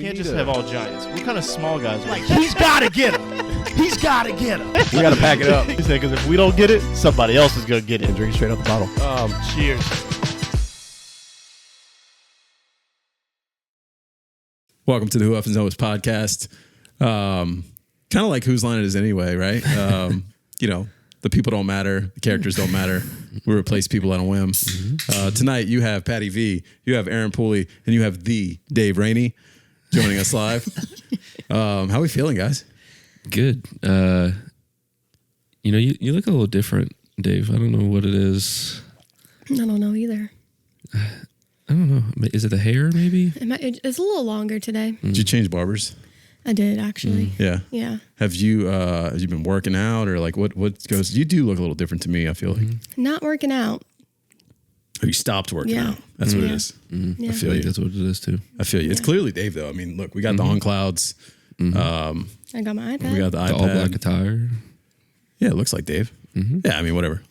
We can't just have all giants. What kind of small guys? Like, he's got to get him. He's got to get him. We got to pack it up. He said, because if we don't get it, somebody else is going to get it. And drink it straight out the bottle. Cheers. Welcome to the Who Up and Knows podcast. Kind of like Whose Line It Is Anyway, right? The people don't matter. The characters don't matter. We replace people on a whim. Tonight, you have Patty V, you have Aaron Pooley, and you have the Dave Rainey joining us live. How are we feeling, guys? Good. You look a little different, Dave. I don't know what it is. I don't know either. I don't know. Is it the hair, maybe? It's a little longer today. Did you change barbers? I did, actually. Yeah. Yeah. Have you been working out, or like what goes? You do look a little different to me, I feel like. Not working out. Oh, you stopped working Yeah. out. That's what it is. Yeah. I feel you. That's what it is, too. I feel you. It's clearly Dave, though. I mean, look, we got the on clouds. I got my iPad. We got the The iPad. all black attire. Yeah, it looks like Dave. Yeah, I mean, whatever.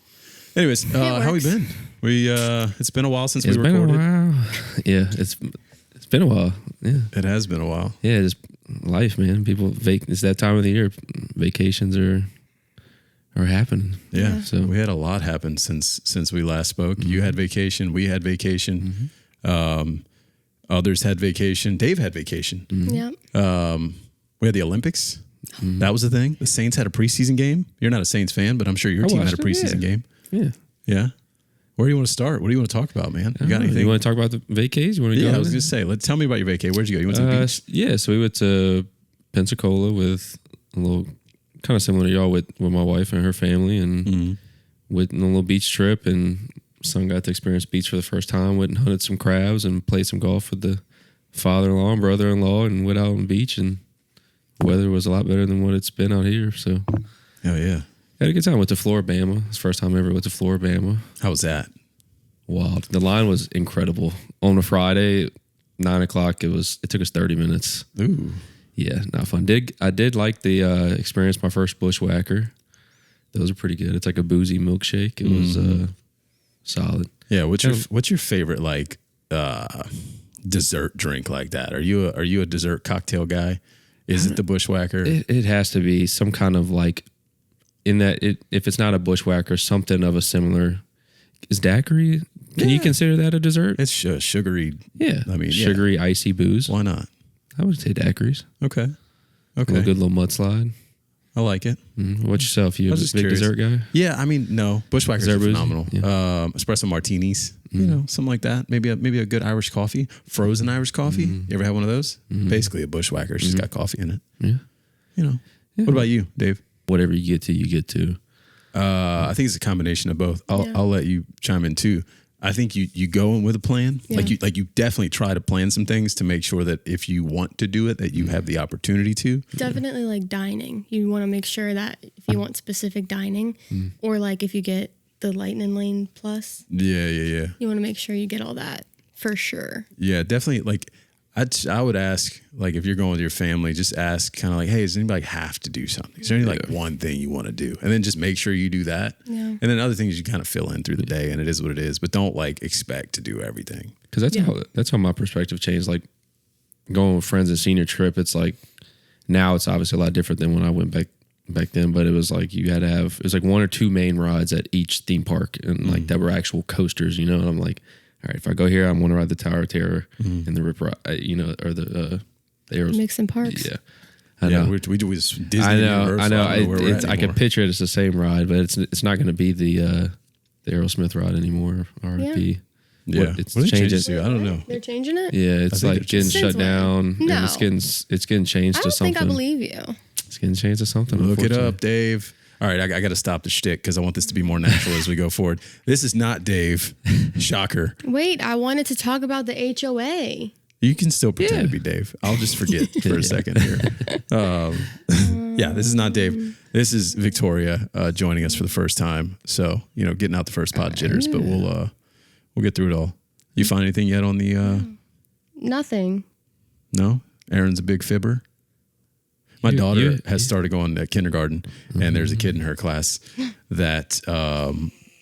Anyways, how we been? It's been a while since we recorded. Been a while. Yeah, it's been a while. Yeah, It has been a while. yeah. Just life, man. People it's that time of the year. Vacations are happening. Yeah. So We had a lot happen since we last spoke. You had vacation. We had vacation. Others had vacation. Dave had vacation. Yeah. We had the Olympics. That was the thing. The Saints had a preseason game. You're not a Saints fan, but I'm sure your team had a watched it, preseason game. yeah. Yeah. Where do you want to start? What do you want to talk about, man? You got anything? You want to talk about the vacays? You want to go? Yeah, I was going to say, tell me about your vacay. Where'd you go? You went to the beach? Yeah, so we went to Pensacola with a little, kind of similar to y'all, with my wife and her family, and went on a little beach trip, and son got to experience beach for the first time. Went and hunted some crabs and played some golf with the father-in-law and brother-in-law, and went out on the beach, and weather was a lot better than what it's been out here. So, Oh, yeah. had a good time. Went to Floribama. It's the first time I ever went to Floribama. How was that? Wild. The line was incredible. On a Friday, 9 o'clock, it took us 30 minutes. Ooh. Yeah, not fun. I did like the experience my first bushwhacker. Those are pretty good. It's like a boozy milkshake. It was solid. Yeah. What's your favorite like dessert drink like that? Are you a dessert cocktail guy? Is it the bushwhacker? It has to be some kind of like, in that if it's not a bushwhacker, something of a similar. Is daiquiri? Can you consider that a dessert? It's sugary. Yeah. I mean, sugary, icy booze. Why not? I would say daiquiris. Okay. A good little mudslide. I like it. What's yourself? You a was big just curious. dessert guy? Yeah, I mean, no. Bushwhackers Dessert are boozy? phenomenal. Yeah. Espresso martinis, something like that. Maybe a good Irish coffee, frozen Irish coffee. You ever had one of those? Basically a bushwhacker. It's just got coffee in it. Yeah. What about you, Dave? Whatever you get to. I think it's a combination of both. I'll let you chime in too. I think you go in with a plan. Yeah. Like you definitely try to plan some things to make sure that if you want to do it, that you have the opportunity to. Definitely like dining. You want to make sure that if you want specific dining, or like if you get the Lightning Lane Plus, Yeah. you want to make sure you get all that for sure. Yeah, definitely. Like I would ask, like if you're going with your family, just ask kind of like, hey, does anybody have to do something? Is there any like one thing you want to do? And then just make sure you do that. Yeah. And then other things you kind of fill in through the day, and it is what it is. But don't like expect to do everything. Because that's how my perspective changed. Like going with friends and senior trip, it's like now it's obviously a lot different than when I went back then. But it was like you had to have, it was like one or two main rides at each theme park, and like that were actual coasters, And I'm like, all right, if I go here, I'm going to ride the Tower of Terror and the Rip Ride, or the Aeros. Mixing parks. Yeah, I know. We do with Disney. I know. Universal. I don't know where we're at I can anymore. picture it as the same ride, but it's not going to be the Aerosmith ride anymore. RIP. Yeah, It's what did they change changing. it to? I don't know. They're changing it? Yeah, it's think like they're getting just- shut Since when? down. No. And it's getting changed I to don't something. think I believe you. It's getting changed to something. Look it unfortunately. up, Dave. All right, I got to stop the shtick because I want this to be more natural as we go forward. This is not Dave. Shocker. Wait, I wanted to talk about the HOA. You can still pretend Yeah. to be Dave. I'll just forget for a second here. Yeah, this is not Dave. This is Victoria joining us for the first time. So, getting out the first pod jitters, but we'll get through it all. You find anything yet on the Nothing. No? Aaron's a big fibber. My daughter has started going to kindergarten, and there's a kid in her class that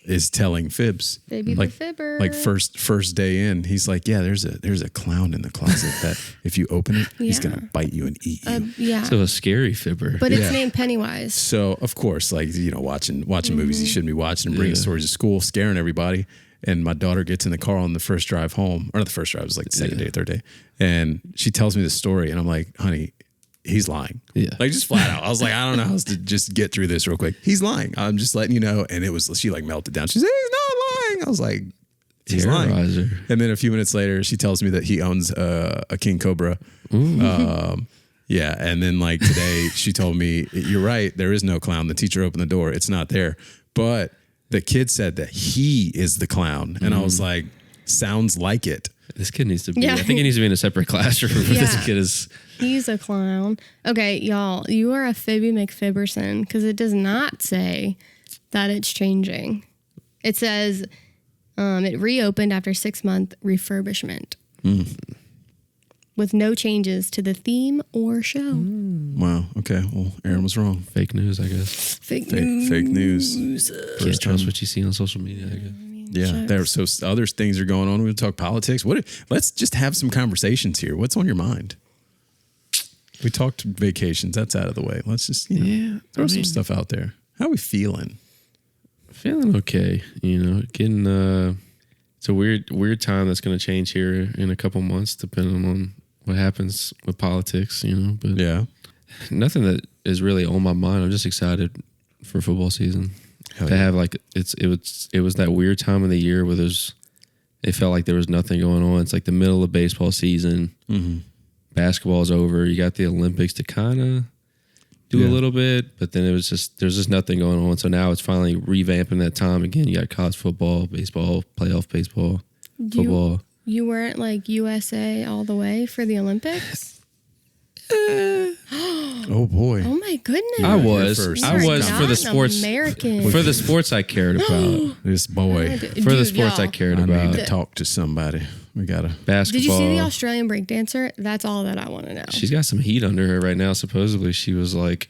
is telling fibs. Baby the fibber. Like first day in, he's like, yeah, there's a clown in the closet that if you open it, he's Yeah. gonna bite you and eat you. Yeah. So a scary fibber. But it's Yeah. named Pennywise. So of course, like, you know, watching movies you shouldn't be watching and bringing Yeah. stories to school, scaring everybody. And my daughter gets in the car on the first drive home, or not the first drive, it was like the second day, third day. And she tells me the story, and I'm like, honey, he's lying. Yeah. Like, just flat out. I was like, I don't know how to just get through this real quick. He's lying. I'm just letting you know. And she like melted down. She said, he's not lying. I was like, he's lying. Terrorizer. And then a few minutes later, she tells me that he owns a king cobra. Yeah. And then like today, she told me, you're right. There is no clown. The teacher opened the door. It's not there. But the kid said that he is the clown. And I was like, sounds like it. This kid needs to be. Yeah. I think he needs to be in a separate classroom. Yeah. This kid is. He's a clown. Okay, y'all, you are a Fibby McFibberson because it does not say that it's changing. It says it reopened after 6-month refurbishment with no changes to the theme or show. Wow. Okay. Well, Aaron was wrong. Fake news, I guess. Fake news. Fake news. Can't trust what you see on social media, I guess. Yeah. So other things are going on. We'll talk politics. Let's just have some conversations here. What's on your mind? We talked vacations. That's out of the way. Let's just, throw some stuff out there. How are we feeling? Feeling okay, getting it's a weird time that's going to change here in a couple months depending on what happens with politics, but Yeah. nothing that is really on my mind. I'm just excited for football season. Hell To yeah. have like it was that weird time of the year where it felt like there was nothing going on. It's like the middle of baseball season. Mm-hmm. Basketball's over. You got the Olympics to kind of do a little bit, but then there's just nothing going on. So now it's finally revamping that time again. You got college football, baseball, playoff baseball, football. You weren't like USA all the way for the Olympics? Oh boy. Oh my goodness. I was first. You I are was not for the an sports American. for the sports I cared about. This boy. For the sports I cared I need about. to talk to somebody. We gotta. Basketball. Did you see the Australian breakdancer? That's all that I want to know. She's got some heat under her right now. Supposedly she was like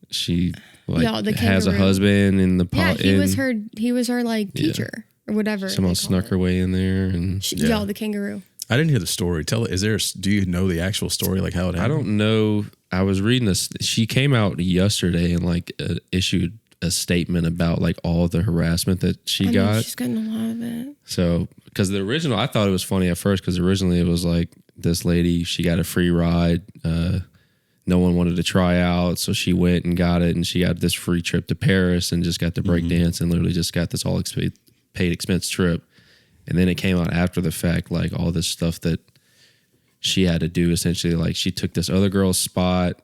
Y'all, the has a kangaroo. husband in the Yeah, he was her like teacher or whatever. someone they call snuck it. her way in there and Y'all, the kangaroo. I didn't hear the story. Do you know the actual story? Like how it happened? I don't know. I was reading this. She came out yesterday and issued a statement about like all the harassment that she I got. mean, she's gotten a lot of it. So, because the original, I thought it was funny at first because originally it was like this lady, she got a free ride. No one wanted to try out. So she went and got it and she got this free trip to Paris and just got to break dance and literally just got this all paid expense trip. And then it came out after the fact, like all this stuff that she had to do. Essentially, like she took this other girl's spot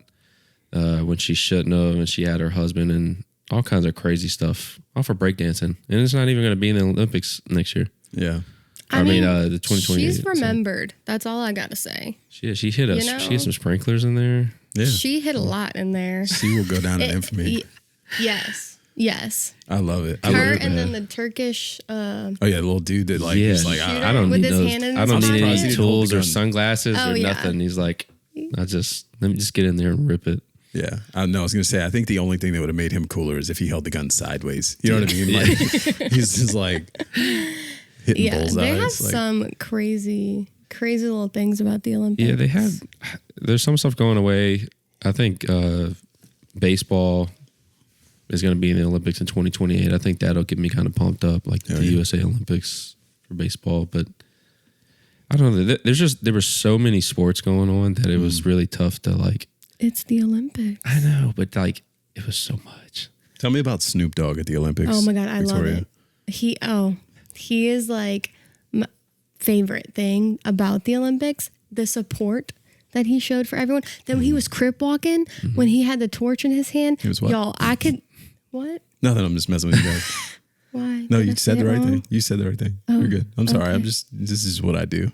when she shouldn't have, and she had her husband and all kinds of crazy stuff all for breakdancing. And it's not even going to be in the Olympics next year. Yeah. I mean, the 2028. She's remembered. That's all I got to say. She hit us. You know? She had some sprinklers in there. Yeah. She hit a lot in there. She will go down in infamy. Yes. I love it. Her and then the Turkish. Oh yeah, the little dude that like Yeah, he's like Shooter I don't with need his those. hand in I his don't need pocket. any Surprised he tools didn't or hold the gun. sunglasses Oh, or yeah. nothing. He's like, let me just get in there and rip it. yeah. I know. I was gonna say. I think the only thing that would have made him cooler is if he held the gun sideways. You know what I mean? Like he's just like hitting Yeah, bullseyes. they have like, some crazy little things about the Olympics. Yeah, they had. There's some stuff going away. I think baseball is going to be in the Olympics in 2028. I think that'll get me kind of pumped up, like the USA Olympics for baseball. But I don't know. There were so many sports going on that it was really tough to like. It's the Olympics. I know, but like it was so much. Tell me about Snoop Dogg at the Olympics. Oh my God, I Victoria. love it. He is like my favorite thing about the Olympics, the support that he showed for everyone. Then when he was crip walking, when he had the torch in his hand, He was what? y'all, I could, what? Nothing. I'm just messing with you guys. Why? No, Did I you say said the it right wrong? thing. You said the right thing. You're good. I'm sorry. okay. I'm just. This is what I do.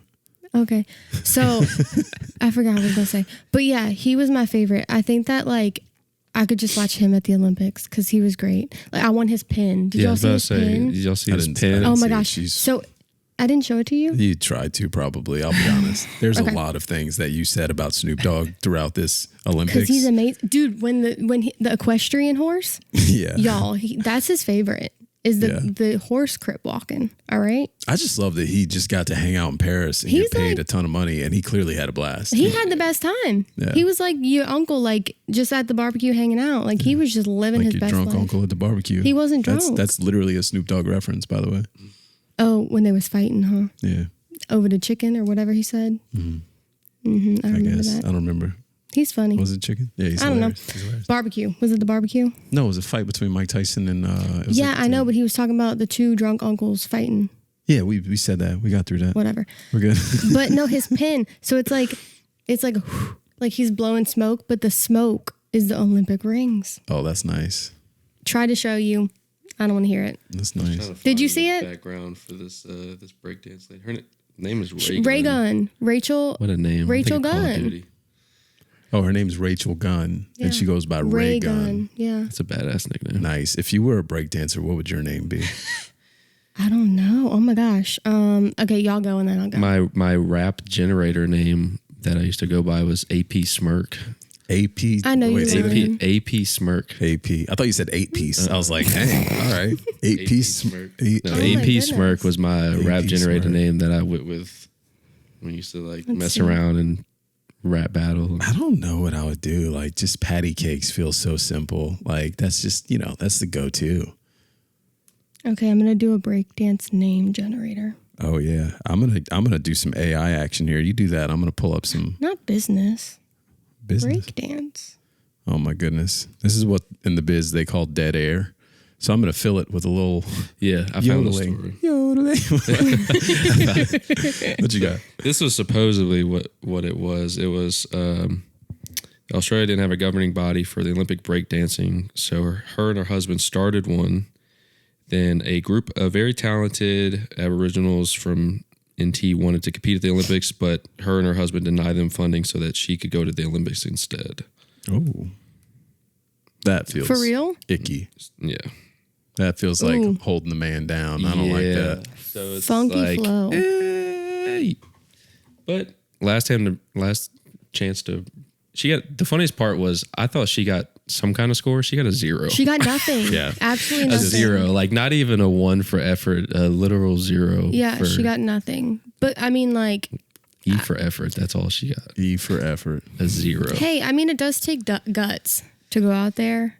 Okay. So I forgot what I was going to say. But yeah, he was my favorite. I think that like I could just watch him at the Olympics because he was great. Like I want his pin. Did I y'all was see about to his say, pin? did y'all see I his didn't- pin? Oh see my it. gosh. She's- So I didn't show it to you? You tried to probably. I'll be honest. There's Okay. a lot of things that you said about Snoop Dogg throughout this Olympics. Because he's amazing. Dude, when the equestrian horse, yeah. y'all, that's his favorite. is the horse crip walking. All right. I just love that he just got to hang out in Paris and He's get paid like- a ton of money, and he clearly had a blast. He had the best time. Yeah. He was like your uncle, like just at the barbecue hanging out. Like he was just living like his your best drunk life. uncle at the barbecue. He wasn't drunk. That's literally a Snoop Dogg reference, by the way. Oh, when they was fighting, huh? Yeah, Over the chicken or whatever he said. I I remember guess. that. I don't remember. He's funny. Was it chicken? Yeah, he's I don't know. hilarious. He's hilarious. Barbecue. Was it the barbecue? No, it was a fight between Mike Tyson and. It was Yeah, like I know, but he was talking about the two drunk uncles fighting. Yeah, we said that. We got through that. Whatever. We're good. But no, his pin. So it's like like he's blowing smoke, but the smoke is the Olympic rings. Oh, that's nice. Try to show you. I don't want to hear it. That's nice. Did you see it? Background for this this breakdance lady. Her name is Ray. Ray Gunn. Rachel. What a name. Rachel I think of Call of Gunn. Duty. Oh, her name's Rachel Gunn, Yeah. and she goes by Ray Gunn. Yeah. That's a badass nickname. Nice. If you were a breakdancer, what would your name be? I don't know. Oh my gosh. Okay, y'all go and then I'll go. My rap generator name that I used to go by was AP Smirk. AP. I know you wait, lying. AP Smirk. AP. I thought you said 8-piece. I was like, dang, all right. 8-piece. Smirk. Eight- No, Oh my AP goodness. Smirk was my rap generator Smirk. name that I went with when we used to like mess see. around and rap battle. I don't know what I would do. Like, just patty cakes feel so simple. Like, that's just, that's the go-to. Okay, I'm gonna do a breakdance name generator. Oh yeah, I'm gonna do some AI action here. You do that. I'm gonna pull up some Not business. business. Breakdance. Oh my goodness, this is what in the biz they call dead air. So I'm gonna fill it with a little Yeah, I found the story. yodeling. What you got? This was supposedly what it was. It was Australia didn't have a governing body for the Olympic breakdancing, so her and her husband started one. Then a group of very talented Aboriginals from NT wanted to compete at the Olympics, but her and her husband denied them funding so that she could go to the Olympics instead. Oh, that feels For real? icky. Yeah. That feels like Ooh. holding the man down. I don't like that. So it's Funky like, flow. But last chance to. She got the funniest part was I thought she got some kind of score. She got a 0. She got nothing. Yeah. Absolutely a nothing. 0, like not even a 1 for effort, a literal 0. Yeah, for she got nothing. But I mean, like, E for effort. That's all she got. E for effort. A 0. hey, I mean, it does take guts to go out there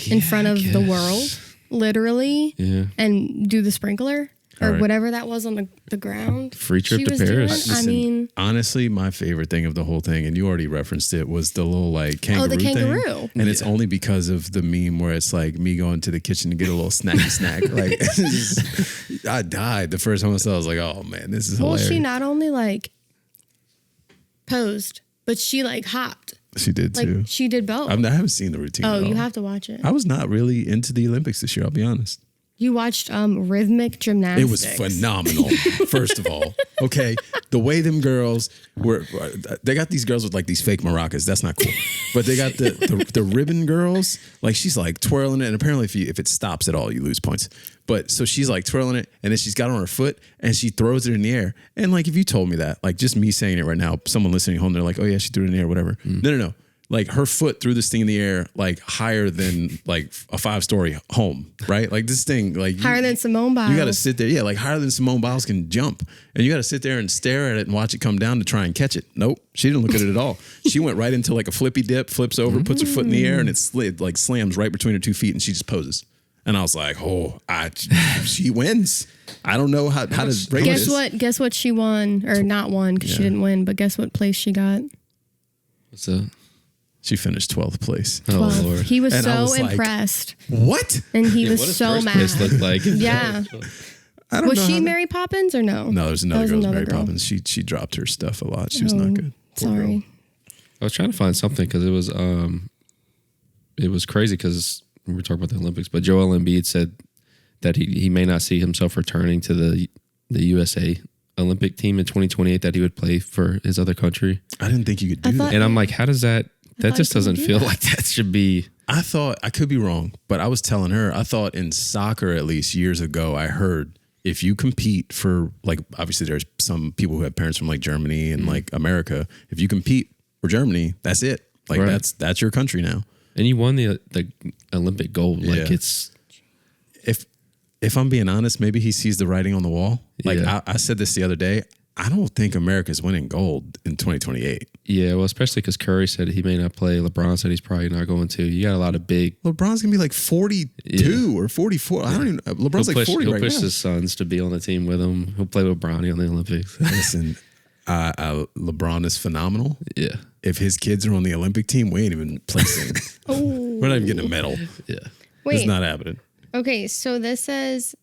in front of the world, literally, Yeah. and do the sprinkler or All right. whatever that was on the ground. Free trip she to was Paris. doing. I mean, Honestly, my favorite thing of the whole thing, and you already referenced it, was the little like kangaroo the thing. kangaroo. And it's only because of the meme where it's like me going to the kitchen to get a little snacky snack. Like, I died the first time I saw it. I was like, oh man, this is well, hilarious. she not only like posed, but she like hopped. She did Like too. she did both. I haven't seen the routine. Oh, at you all. have to watch it. I was not really into the Olympics this year. I'll be honest. You watched rhythmic gymnastics. It was phenomenal. First of all, okay, the way them girls they got these girls with like these fake maracas. That's not cool. But they got the ribbon girls. Like she's like twirling it, and apparently if it stops at all, you lose points. But so she's like twirling it, and then she's got it on her foot, and she throws it in the air. And like if you told me that, like just me saying it right now, someone listening home, they're like, oh yeah, she threw it in the air, whatever. No. Like her foot threw this thing in the air, like higher than like a 5-story home, right? Like this thing, like higher than Simone Biles. you got to sit there, yeah, like higher than Simone Biles can jump, and you got to sit there and stare at it and watch it come down to try and catch it. Nope, she didn't look at it at all. She went right into like a flippy dip, flips over, puts her foot in the air, and it slid like slams right between her 2 feet, and she just poses. And I was like, she wins. I don't know how to rate Guess this. what? Guess what she won or not won because she didn't win. But guess what place she got? What's up? She finished 12th place. Oh 12th. Lord. He was And I so was like, impressed, What? and he What was does so first mad. place look like? Yeah. I don't Was know she how to- Mary Poppins or no? No, there's That another was girl, another Mary girl. Poppins. She dropped her stuff a lot. She was not good. Poor girl. Sorry. I was trying to find something because it was crazy because we were talking about the Olympics, but Joel Embiid said that he may not see himself returning to the USA Olympic team in 2028, that he would play for his other country. I didn't think you could do I that. thought- And I'm like, how does that thought just you doesn't could do feel that. like that should be. I thought, I could be wrong, but I was telling her, I thought in soccer, at least years ago, I heard if you compete for, like, obviously there's some people who have parents from like Germany and like America. If you compete for Germany, that's it. Like Right. that's your country now. And you won the Olympic gold. Like Yeah. it's If if I'm being honest, maybe he sees the writing on the wall. Like Yeah. I said this the other day. I don't think America's winning gold in 2028. Yeah, well, especially because Curry said he may not play. LeBron said he's probably not going to. You got a lot of big. LeBron's gonna be like 42 or 44. I don't even. LeBron's like 40 he'll right push now. his sons to be on the team with him. He'll play with Bronny on the Olympics. Listen, LeBron is phenomenal. Yeah, If his kids are on the Olympic team, we ain't even placing. We're not even getting a medal. yeah. Wait. It's not happening. Okay, so this says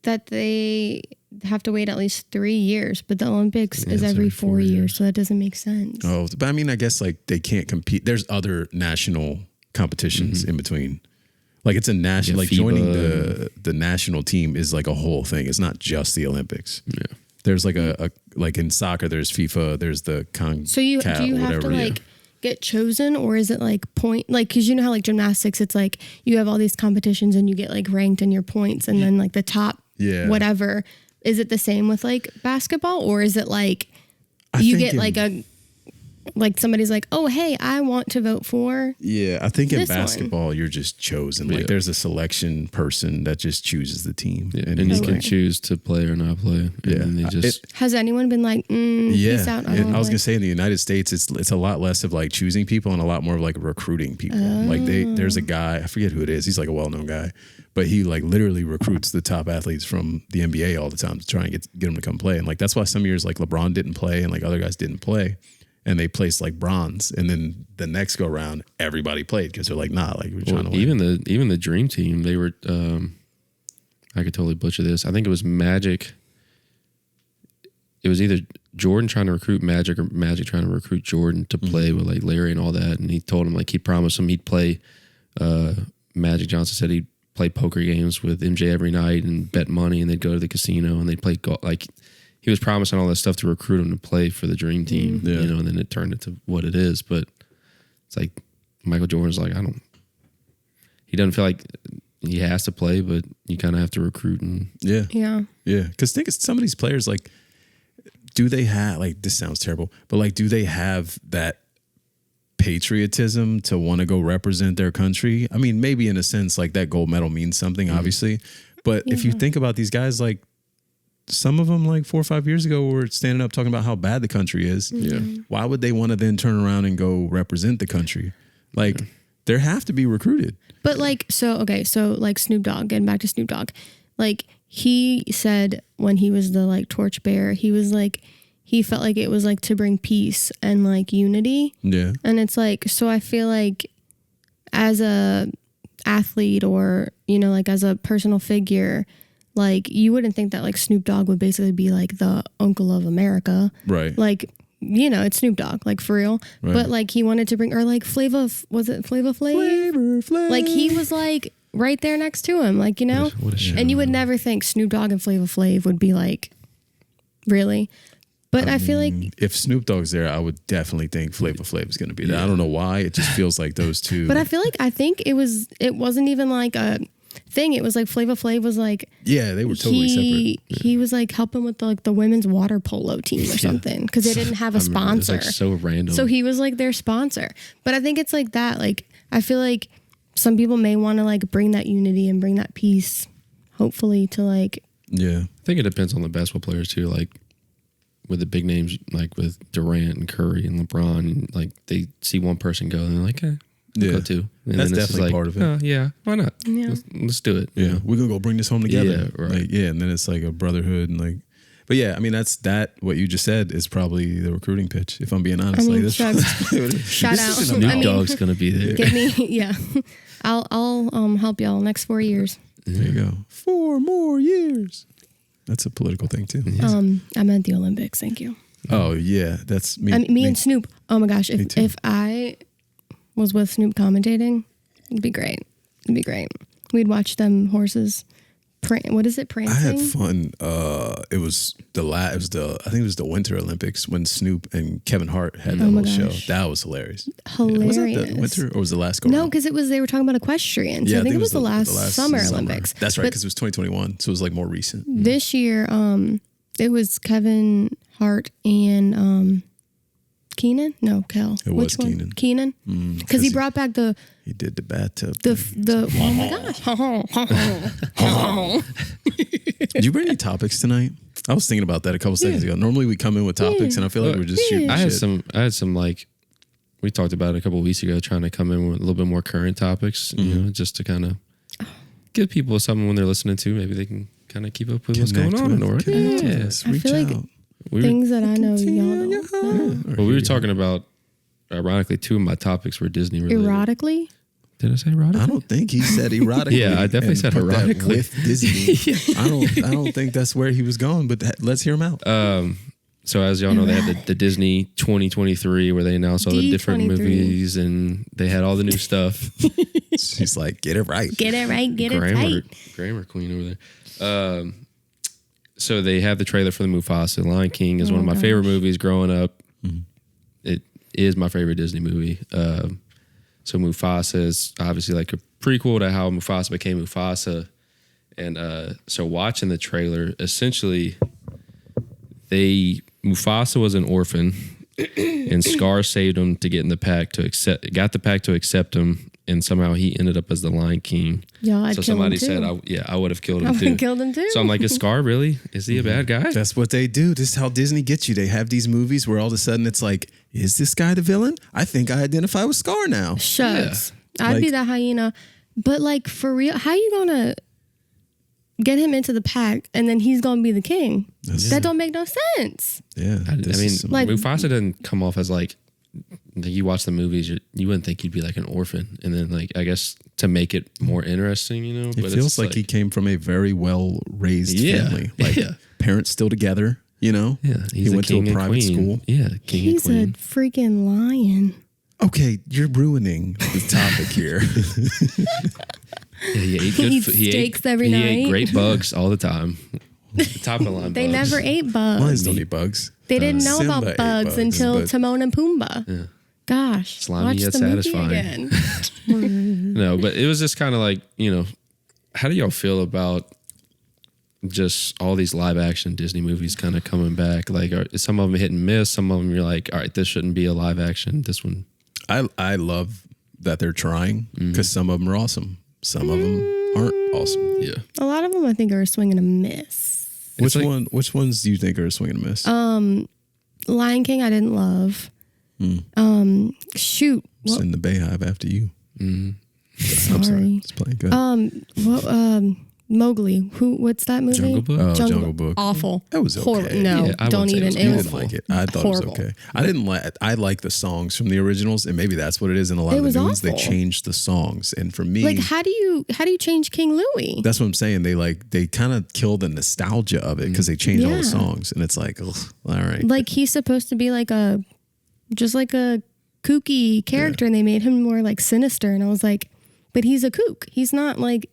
that they have to wait at least 3 years, but the Olympics is every 4 years, so that doesn't make sense. Oh, but I mean, I guess like they can't compete. There's other national competitions in between. Like it's a national, Yeah, like FIBA. joining the national team is like a whole thing. It's not just the Olympics. Yeah. There's like a like in soccer, there's FIFA, there's the So do you have to like get chosen, or is it like point, like, because you know how like gymnastics, it's like you have all these competitions and you get like ranked in your points, and then like the top whatever. Is it the same with like basketball, or is it like you get like somebody's like, oh, hey, I want to vote for. Yeah, I think in this basketball, you're just chosen. Like there's a selection person that just chooses the team. Yeah. And you can choose to play or not play. And then they just Has anyone been like, peace out? I was gonna say in the United States, it's a lot less of like choosing people and a lot more of like recruiting people. Like there's a guy, I forget who it is. He's like a well-known guy, but he like literally recruits the top athletes from the NBA all the time to try and get them to come play. And like that's why some years like LeBron didn't play and like other guys didn't play. And they placed like bronze, and then the next go round, everybody played because they're like, nah, like we're trying to win. even the Dream Team, they were. I could totally butcher this. I think it was Magic. It was either Jordan trying to recruit Magic or Magic trying to recruit Jordan to play with like Larry and all that. And he told him like he promised him he'd play. Magic Johnson said he'd play poker games with MJ every night and bet money, and they'd go to the casino and they'd play golf. Like he was promising all that stuff to recruit him to play for the Dream Team, you know, and then it turned into what it is. But it's like Michael Jordan's like, he doesn't feel like he has to play, but you kind of have to recruit. And Yeah. Because think of some of these players, like, do they have, like, this sounds terrible, but like, do they have that patriotism to want to go represent their country? I mean, maybe in a sense, like that gold medal means something, obviously. But if you think about these guys, like, some of them like 4 or 5 years ago were standing up talking about how bad the country is. Yeah. Why would they want to then turn around and go represent the country? Like they have to be recruited. But like, so like Snoop Dogg, getting back to Snoop Dogg, like he said when he was the like torchbearer, he was like, he felt like it was like to bring peace and like unity. Yeah. And it's like, so I feel like as a athlete or, you know, like as a personal figure, like you wouldn't think that like Snoop Dogg would basically be like the uncle of America. Right. Like, you know, it's Snoop Dogg, like for real. Right. But like he wanted to bring, or like Flava Flav? Flavor Flav. Like he was like right there next to him, like, you know? what a show. And you would never think Snoop Dogg and Flava Flav would be like, really? But I feel like if Snoop Dogg's there, I would definitely think Flavor Flav is going to be there. I don't know why. It just feels like those two. But I think it wasn't even like a thing. It was like Flava Flav was like, yeah, they were totally separate. He was like helping with the women's water polo team or something because they didn't have a sponsor. It's like so random. So he was like their sponsor. But I think it's like that. Like I feel like some people may want to like bring that unity and bring that peace, hopefully, to like. Yeah, I think it depends on the basketball players too. Like with the big names, like with Durant and Curry and LeBron, and like they see one person go and they're like, I'll go too. And that's then it's definitely like, part of it. Oh, yeah, why not? Yeah. Let's do it. Yeah, we're gonna go bring this home together. Yeah, right. Like, yeah, and then it's like a brotherhood and like. But yeah, I mean that what you just said is probably the recruiting pitch. If I'm being honest, I mean, like this. shout out. Snoop Dogg's gonna be there. Give me, yeah. I'll help y'all next 4 years. There you go. 4 more years. That's a political thing too. I meant the Olympics. Thank you. Oh yeah, that's me. I mean, me and Snoop. Oh my gosh, too. if I was with Snoop commentating, it'd be great. It'd be great. We'd watch them horses. What is it? Prancing. I had fun. It was I think it was the Winter Olympics when Snoop and Kevin Hart had that my little show. gosh. That was hilarious. Hilarious. Was that the Winter or was it the last go? No, because they were talking about equestrian. So I think it was the last summer Olympics. That's right, But because it was 2021, so it was like more recent. this year, it was Kevin Hart and Keenan? No, Kel. It was Which one? Keenan. Keenan? Because he brought back the He did the bathtub. oh my gosh. Did you bring any topics tonight? I was thinking about that a couple seconds ago. Normally we come in with topics, and I feel like we're just shooting I had shit. some like we talked about it a couple of weeks ago, trying to come in with a little bit more current topics, you know, just to kind of give people something when they're listening to. Maybe they can kind of keep up with what's going on in the world. Connect with Yeah. us. I Reach feel like out. things that I know y'all don't know. Well, we were talking about, ironically, two of my topics were Disney related. Erotically? Did I say erotically? I don't think he said erotically. Yeah, I definitely and said put that erotically. with Disney. I don't think that's where he was going. But let's hear him out. So as y'all know, they had the Disney 2023 where they announced all the different D23. movies and they had all the new stuff. She's like, get it right. Get it right, get it tight. Grammar queen over there. So they have the trailer for the Mufasa. Lion King is one of my favorite movies growing up. It is my favorite Disney movie. So Mufasa is obviously like a prequel to how Mufasa became Mufasa. And so watching the trailer, essentially, Mufasa was an orphan, and Scar saved him to get in the pack got the pack to accept him, and somehow he ended up as the Lion King. Yeah, I'd so kill somebody him too. said, I would have killed him I too. would've killed him too. So I'm like, is Scar really? Is he a bad guy? That's what they do. This is how Disney gets you. They have these movies where all of a sudden it's like, is this guy the villain? I think I identify with Scar now. Shucks. I'd Like- be the hyena. But like for real, how you gonna get him into the pack and then he's gonna be the king? That don't make no sense. Yeah. I mean, Like- Mufasa doesn't come off as like you watch the movies, you wouldn't think he'd be like an orphan, and then like I guess to make it more interesting, you know. it But feels it's like he came from a very well raised Yeah, family. Like yeah. parents still together, you know? yeah, He he's went to king a and private queen. school. Yeah, king He's a and queen. freaking lion. Okay, you're ruining the topic here. Yeah, he ate He eats steaks every He night. ate great bugs all the time. The top of the line. They bugs. never ate bugs. Lions don't eat bugs. They didn't know Simba about ate bugs until but- Timon and Pumbaa. Gosh, Slimy watch yet the movie satisfying. again. No, but it was just kind of like, you know, how do y'all feel about just all these live action Disney movies kind of coming back? Like, some of them hit and miss. Some of them you're like, all right, this shouldn't be a live action. This one. I love that they're trying because some of them are awesome. Some of them aren't awesome. Yeah. A lot of them, I think, are a swing and a miss. Which ones do you think are a swing and a miss? Lion King, I didn't love. Shoot, Send the Bayhive after you. I'm sorry. sorry. It's playing good. Mowgli. What's that movie? Jungle Book? Oh, Jungle Book. Awful. That was okay. Horrible. No, Yeah, I don't wouldn't say it even. was It You was didn't like it. I thought horrible. it was okay. I didn't like. I like the songs from the originals, and maybe that's what it is. In a lot It of the was new ones, they awful. changed the songs, and for me, Like, how do you change King Louis? that's what I'm saying. They kind of kill the nostalgia of it because they changed all the Yeah. songs, and it's like, ugh, all right. Like, he's supposed to be like a kooky character, and they made him more like sinister. And I was like, but he's a kook. He's not like,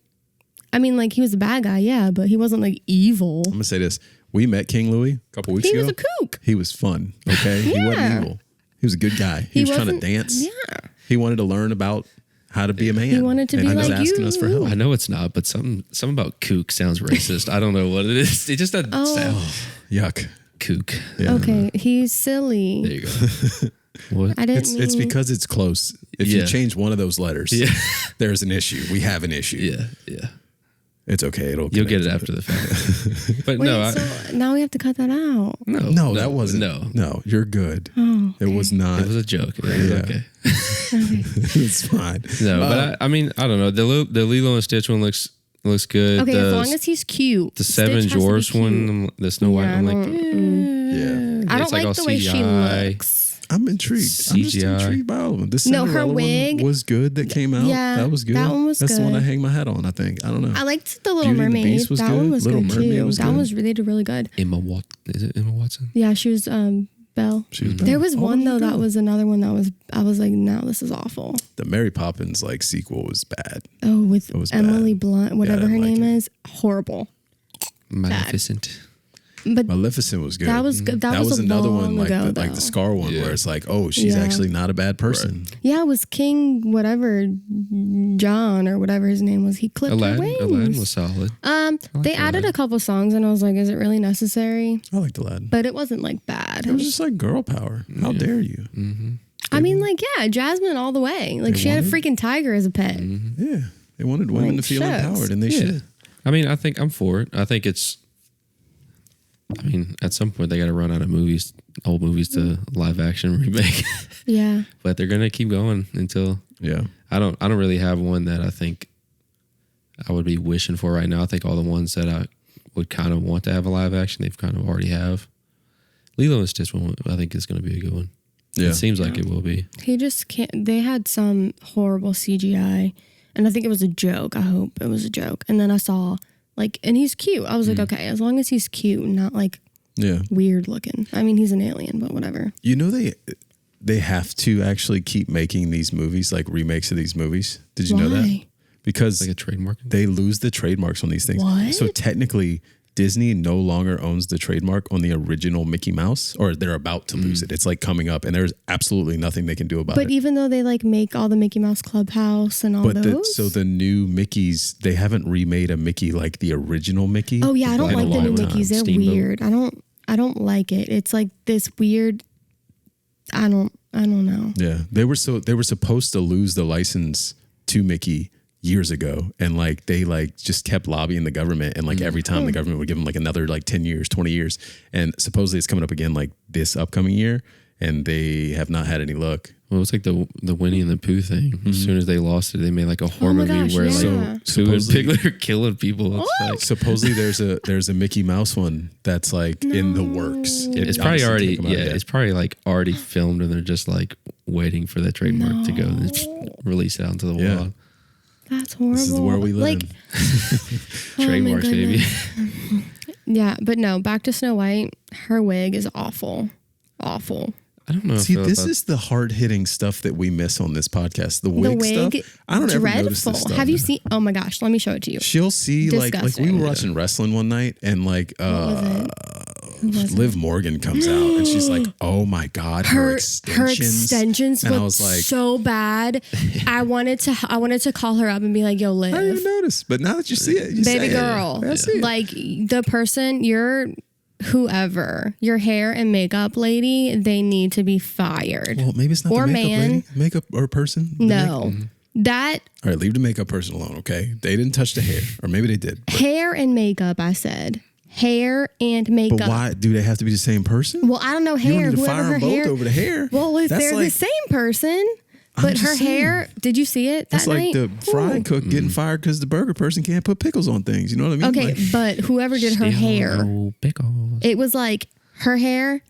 I mean, like, he was a bad guy, yeah, but he wasn't like evil. I'm gonna say this: we met King Louis a couple weeks He ago. was a kook. He was fun. Okay, he wasn't Yeah. evil. He was a good guy. He was trying to wasn't- dance. Yeah. He wanted to learn about how to be a man. He wanted to and be he was like asking you. us for help. I know it's not, but something about kook sounds racist. I don't know what it is. It just doesn't sound Yuck. kook. Yeah. Okay, he's silly. There you go. What? I didn't It's mean. because it's close. If Yeah. you change one of those letters, there's an issue. We have an issue. Yeah. It's okay. You'll You'll get it connect after the fact. But Wait, no, so now we have to cut that out. No, that wasn't. No. No, you're good. Oh, It was not. It was a joke. It was Yeah. okay. It's fine. No, but I mean, I don't know. The Lilo and Stitch one looks good. Okay, as long as he's cute. the Stitch Seven has to be Dwarfs cute. one, the Snow White, Yeah, I'm I like, don't- Yeah. I don't it's like like all the way she CGI. looks. I'm intrigued. I'm just CGI. intrigued by all of them. The No, her Cinderella one wig- was good that came out. Yeah, that was good. that one was That's the one I good. hang my hat on, I think. I don't know. I liked the Little Beauty and the Mermaid. Beast was That good. one was Little good Mermaid too. was That good. one was really good. Is it Emma Watson? Yeah, she was Belle. She was There bad. was Oh, one there though you that go. was another one that was I was like, no, this is awful. The Mary Poppins like sequel was bad. Oh, with was Emily bad. Blunt, whatever I her didn't like name it. is, horrible. Maleficent. But Maleficent was good. that was good. That was another long one like ago, like though. the Scar one Yeah. where it's like, oh, she's Yeah. actually not a bad person. Yeah, it was King whatever John or whatever his name was. He clipped her wings. Aladdin was solid. They added a couple songs, and I was like, "Is it really necessary?" I liked Aladdin. But it wasn't like bad. It was just like girl power. How dare you? I mean, like, yeah, Jasmine all the way. Like, she had a freaking tiger as a pet. Yeah, they wanted women Like, to feel shucks. empowered, and they Yeah. should. I mean, I think I'm for it. I think it's. I mean, at some point they got to run out of movies, old movies to live action remake, Yeah. but they're gonna keep going until Yeah, I don't really have one that I think I would be wishing for right now. I think all the ones that I would kind of want to have a live action, they've kind of already have. Lilo and Stitch one, I think is going to be a good one. yeah. It seems like it will be. He just can't. They had some horrible CGI, and I think it was a joke. I hope it was a joke. And then I saw, like, and he's cute. I was like, okay, as long as he's cute and not, like, Yeah. weird looking. I mean, he's an alien, but whatever. You know they have to actually keep making these movies, like remakes of these movies. Did you know that? Why? Because Like a trademark. they lose the trademarks on these things. What? So technically, Disney no longer owns the trademark on the original Mickey Mouse, or they're about to lose it. It's like coming up, and there's absolutely nothing they can do about But it. even though they, like, make all the Mickey Mouse Clubhouse and all But those. the new Mickeys, they haven't remade a Mickey like the original Mickey. Oh yeah, I don't in a like the new long time. Mickeys. They're Steamboat. weird. I don't like it. It's like this weird. I don't know. Yeah, they were supposed to lose the license to Mickey years ago, and like they like just kept lobbying the government, and like every time the government would give them like another like 10 years, 20 years, and supposedly it's coming up again like this upcoming year, and they have not had any luck. Well, it's like the Winnie and the Pooh thing. As soon as they lost it, they made like a horror my movie gosh, where yeah. like Pooh and supposedly- Piglet are killing people. It's like, Supposedly there's a Mickey Mouse one that's like in the works. it's probably obviously already didn't come out yet. it's probably like already filmed, and they're just like waiting for that trademark to go and just release it out into the Yeah. world. That's horrible. This is the world we live like, in. oh my Trademarks, baby. goodness. Yeah, but no, back to Snow White. Her wig is awful. Awful. I don't know. See, if this is the hard hitting stuff that we miss on this podcast. The wig, The wig, stuff. I don't ever notice dreadful. this stuff. Have you seen? Oh my gosh, let me show it to you. She'll see like we Disgusting. were watching wrestling one night, and like was it? Who was it? Liv Morgan comes out, and she's like, "Oh my god, her extensions!" extensions and I looked was like, so bad. I wanted to call her up and be like, "Yo, "I didn't Liv, even notice." But now that you see it, you baby say girl, it. I see it. like the person you're." Whoever your hair and makeup lady, they need to be fired. Well, maybe it's not or the makeup man. lady, makeup or person. The No, that All right, leave the makeup person alone. Okay, they didn't touch the hair, or maybe they did. hair and makeup. I said hair and makeup. But why do they have to be the same person? Well, I don't know You hair. wanted to Whoever fire her them both hair. over the hair. Well, if That's they're the like- same person, but just her saying. hair. Did you see it that That's like night? the fry Ooh. cook getting fired because the burger person can't put pickles on things. You know what I mean? Okay, Like, but whoever did her hair, Oh, pickles. it was like her hair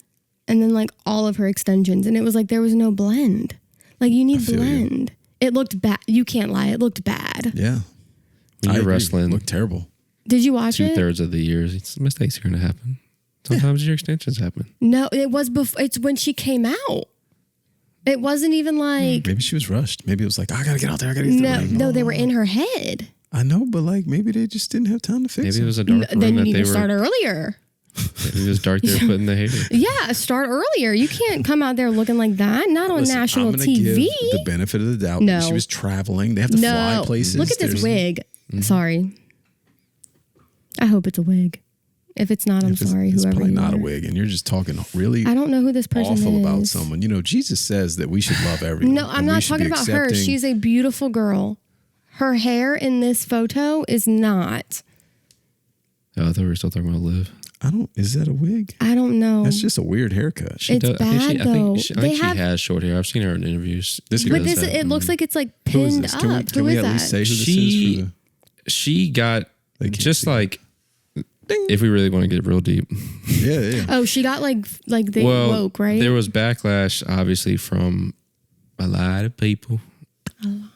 and then like all of her extensions. And it was like there was no blend. Like you need feel you. blend. It looked bad. You can't lie. It looked bad. yeah. When I you're agree. wrestling, Looked terrible. Did you watch it? 2/3 of the years, mistakes are going to happen. Sometimes your extensions happen. No, it was before. It's when she came out. It wasn't even like Maybe she was rushed. Maybe it was like, I gotta get out there. I gotta get there. no. They were in her head. I know, but like maybe they just didn't have time to fix Maybe it it. was a dark room Then you that need they to start were. earlier. Maybe it was dark. They were putting the hair. Yeah, start earlier. You can't come out there looking like that. Not on Listen, national I'm gonna TV. give the benefit of the doubt. No. She was traveling. They have to fly places. Look at this There's- wig. Sorry. I hope it's a wig. If it's not, I'm It's, sorry. it's Whoever probably you not a are. wig, and you're just talking really I don't know who this person awful is. about someone. You know, Jesus says that we should love everyone. No, I'm and we not should talking be about her. accepting. She's a beautiful girl. Her hair in this photo is not. Oh, I thought we were still talking about Liv. I don't. Is that a wig? I don't know. That's just a weird haircut. She It's does, bad, I think though. she They she have- has short hair. I've seen her in interviews. This but does this, that. it looks like it's like Who is pinned this? up. Can we, Who we is at that? least say who this She- is? For She got They can't just see. like, if we really want to get real deep. yeah. Oh, she got like they Well, woke, right? there was backlash, obviously, from a lot of people.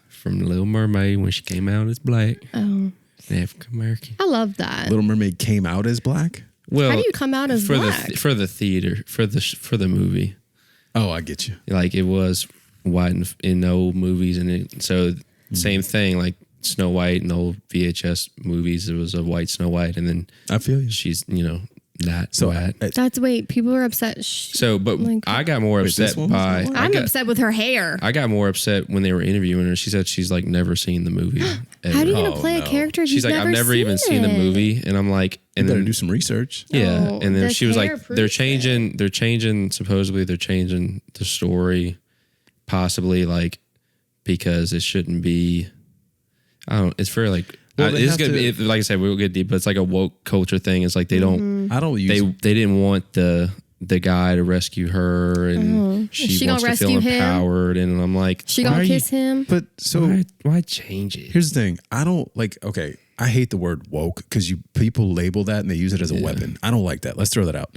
From The Little Mermaid when she came out as black, Oh, African American. I love that. Little Mermaid came out as black. Well, How do you come out as for black? for the theater for the movie? Oh, I get you. Like it was white in the old movies, and so same thing. Like Snow White in the old VHS movies, it was a white Snow White, and then I feel you. she's That. So Wait, people were upset. So, but Like- I got more this upset one was by. the I'm upset with her hair. I got more upset when they were interviewing her. She said she's like never seen the movie. How are you gonna Oh, play no. a character? She's like, I've never even seen the it?" movie, and I'm like, and better then do some research. yeah, Oh, and then the she was like, hair they're proves changing supposedly they're changing the story, possibly like because it shouldn't be. I don't. It's very like. Well, they it's have gonna to- be like I said, we'll get deep, but it's like a woke culture thing. It's like they don't. I don't use. They didn't want the guy to rescue her, and Is she she gonna wants to feel rescue him? empowered. And I'm like, She why gonna are kiss him? but so why change it? here's the thing. I don't like. Okay, I hate the word woke because people label that and they use it as a weapon. I don't like that. Let's throw that out.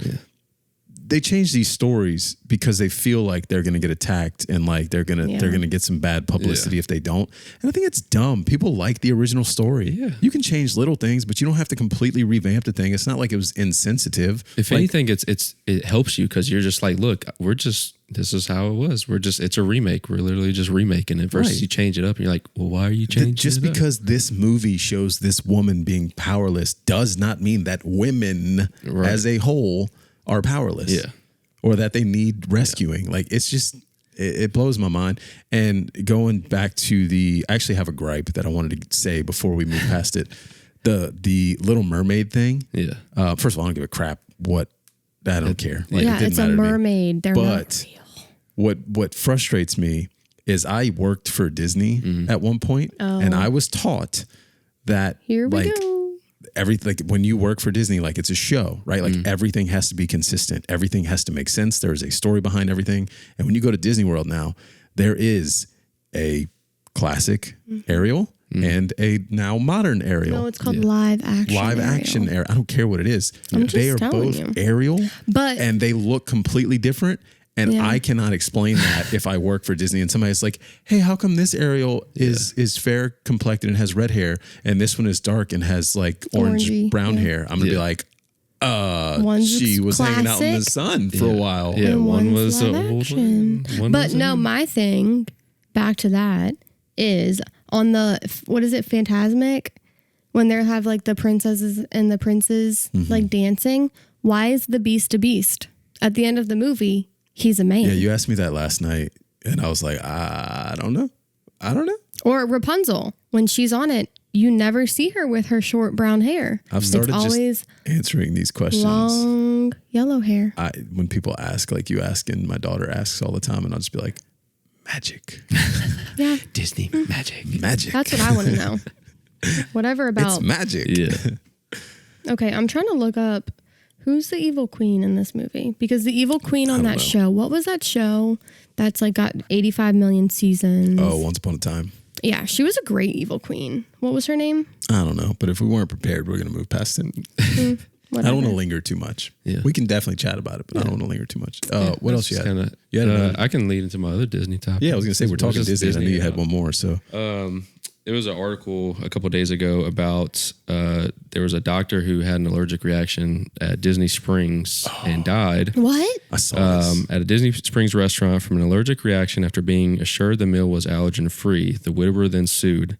They change these stories because they feel like they're going to get attacked and like they're going to get some bad publicity if they don't. And I think it's dumb. People like the original story. Yeah. You can change little things, but you don't have to completely revamp the thing. It's not like it was insensitive. If anything, it helps you because you're just like, look, this is how it was. It's a remake. We're literally just remaking it versus Right. you change it up and you're like, well, why are you changing Just it up? because this movie shows this woman being powerless does not mean that women Right. as a whole are powerless. Yeah. Or that they need rescuing. Like it's just it blows my mind. And going back to I actually have a gripe that I wanted to say before we move past it. The Little Mermaid thing. Yeah. First of all, I don't give a crap what I don't care. Like, it Yeah, didn't it's a matter to me. mermaid. They're But not real. what frustrates me is I worked for Disney at one point, and I was taught that Here we like go. like when you work for Disney, like it's a show, right? Like everything has to be consistent. Everything has to make sense. There's a story behind everything. And when you go to Disney World now, there is a classic Ariel and a now modern Ariel. No, it's called live action. Live action Ariel. I don't care what it is. I'm They just are telling both you. Ariel, But- and they look completely different. And Yeah. I cannot explain that if I work for Disney and somebody's like, hey, how come this Ariel is fair complected and has red hair and this one is dark and has like orange Orangey, brown yeah. hair? I'm gonna be like, One's she was hanging out in the classic. sun for a while. Yeah, And one one's was live old action. one But was no, my thing back to that is on the what is it, Phantasmic, when they have like the princesses and the princes like dancing. Why is the Beast a beast at the end of the movie? He's a man. Yeah, you asked me that last night, and I was like, I don't know. Or Rapunzel, when she's on it, you never see her with her short brown hair. I've started it's just always answering these questions. long yellow hair. When people ask, like you ask, and my daughter asks all the time, and I'll just be like, magic, Yeah, Disney magic. magic. that's what I want to know. Whatever It's about. magic. Yeah. Okay, I'm trying to look up who's the evil queen in this movie, because the evil queen on don't that know. show. What was that show that's like got 85 million seasons? Oh, Once Upon a Time. Yeah, she was a great evil queen. What was her name? I don't know, but if we weren't prepared, we're going to move past it. I Whatever. don't want to linger too much. Yeah. We can definitely chat about it, but I don't want to linger too much. What else you had? Kinda, You had another- I can lead into my other Disney topic. Yeah, I was going to say, we're talking Just Disney. I knew you had uh, one more. So It was an article a couple of days ago about there was a doctor who had an allergic reaction at Disney Springs and died What? I saw this. at a Disney Springs restaurant from an allergic reaction after being assured the meal was allergen free. The widower then sued.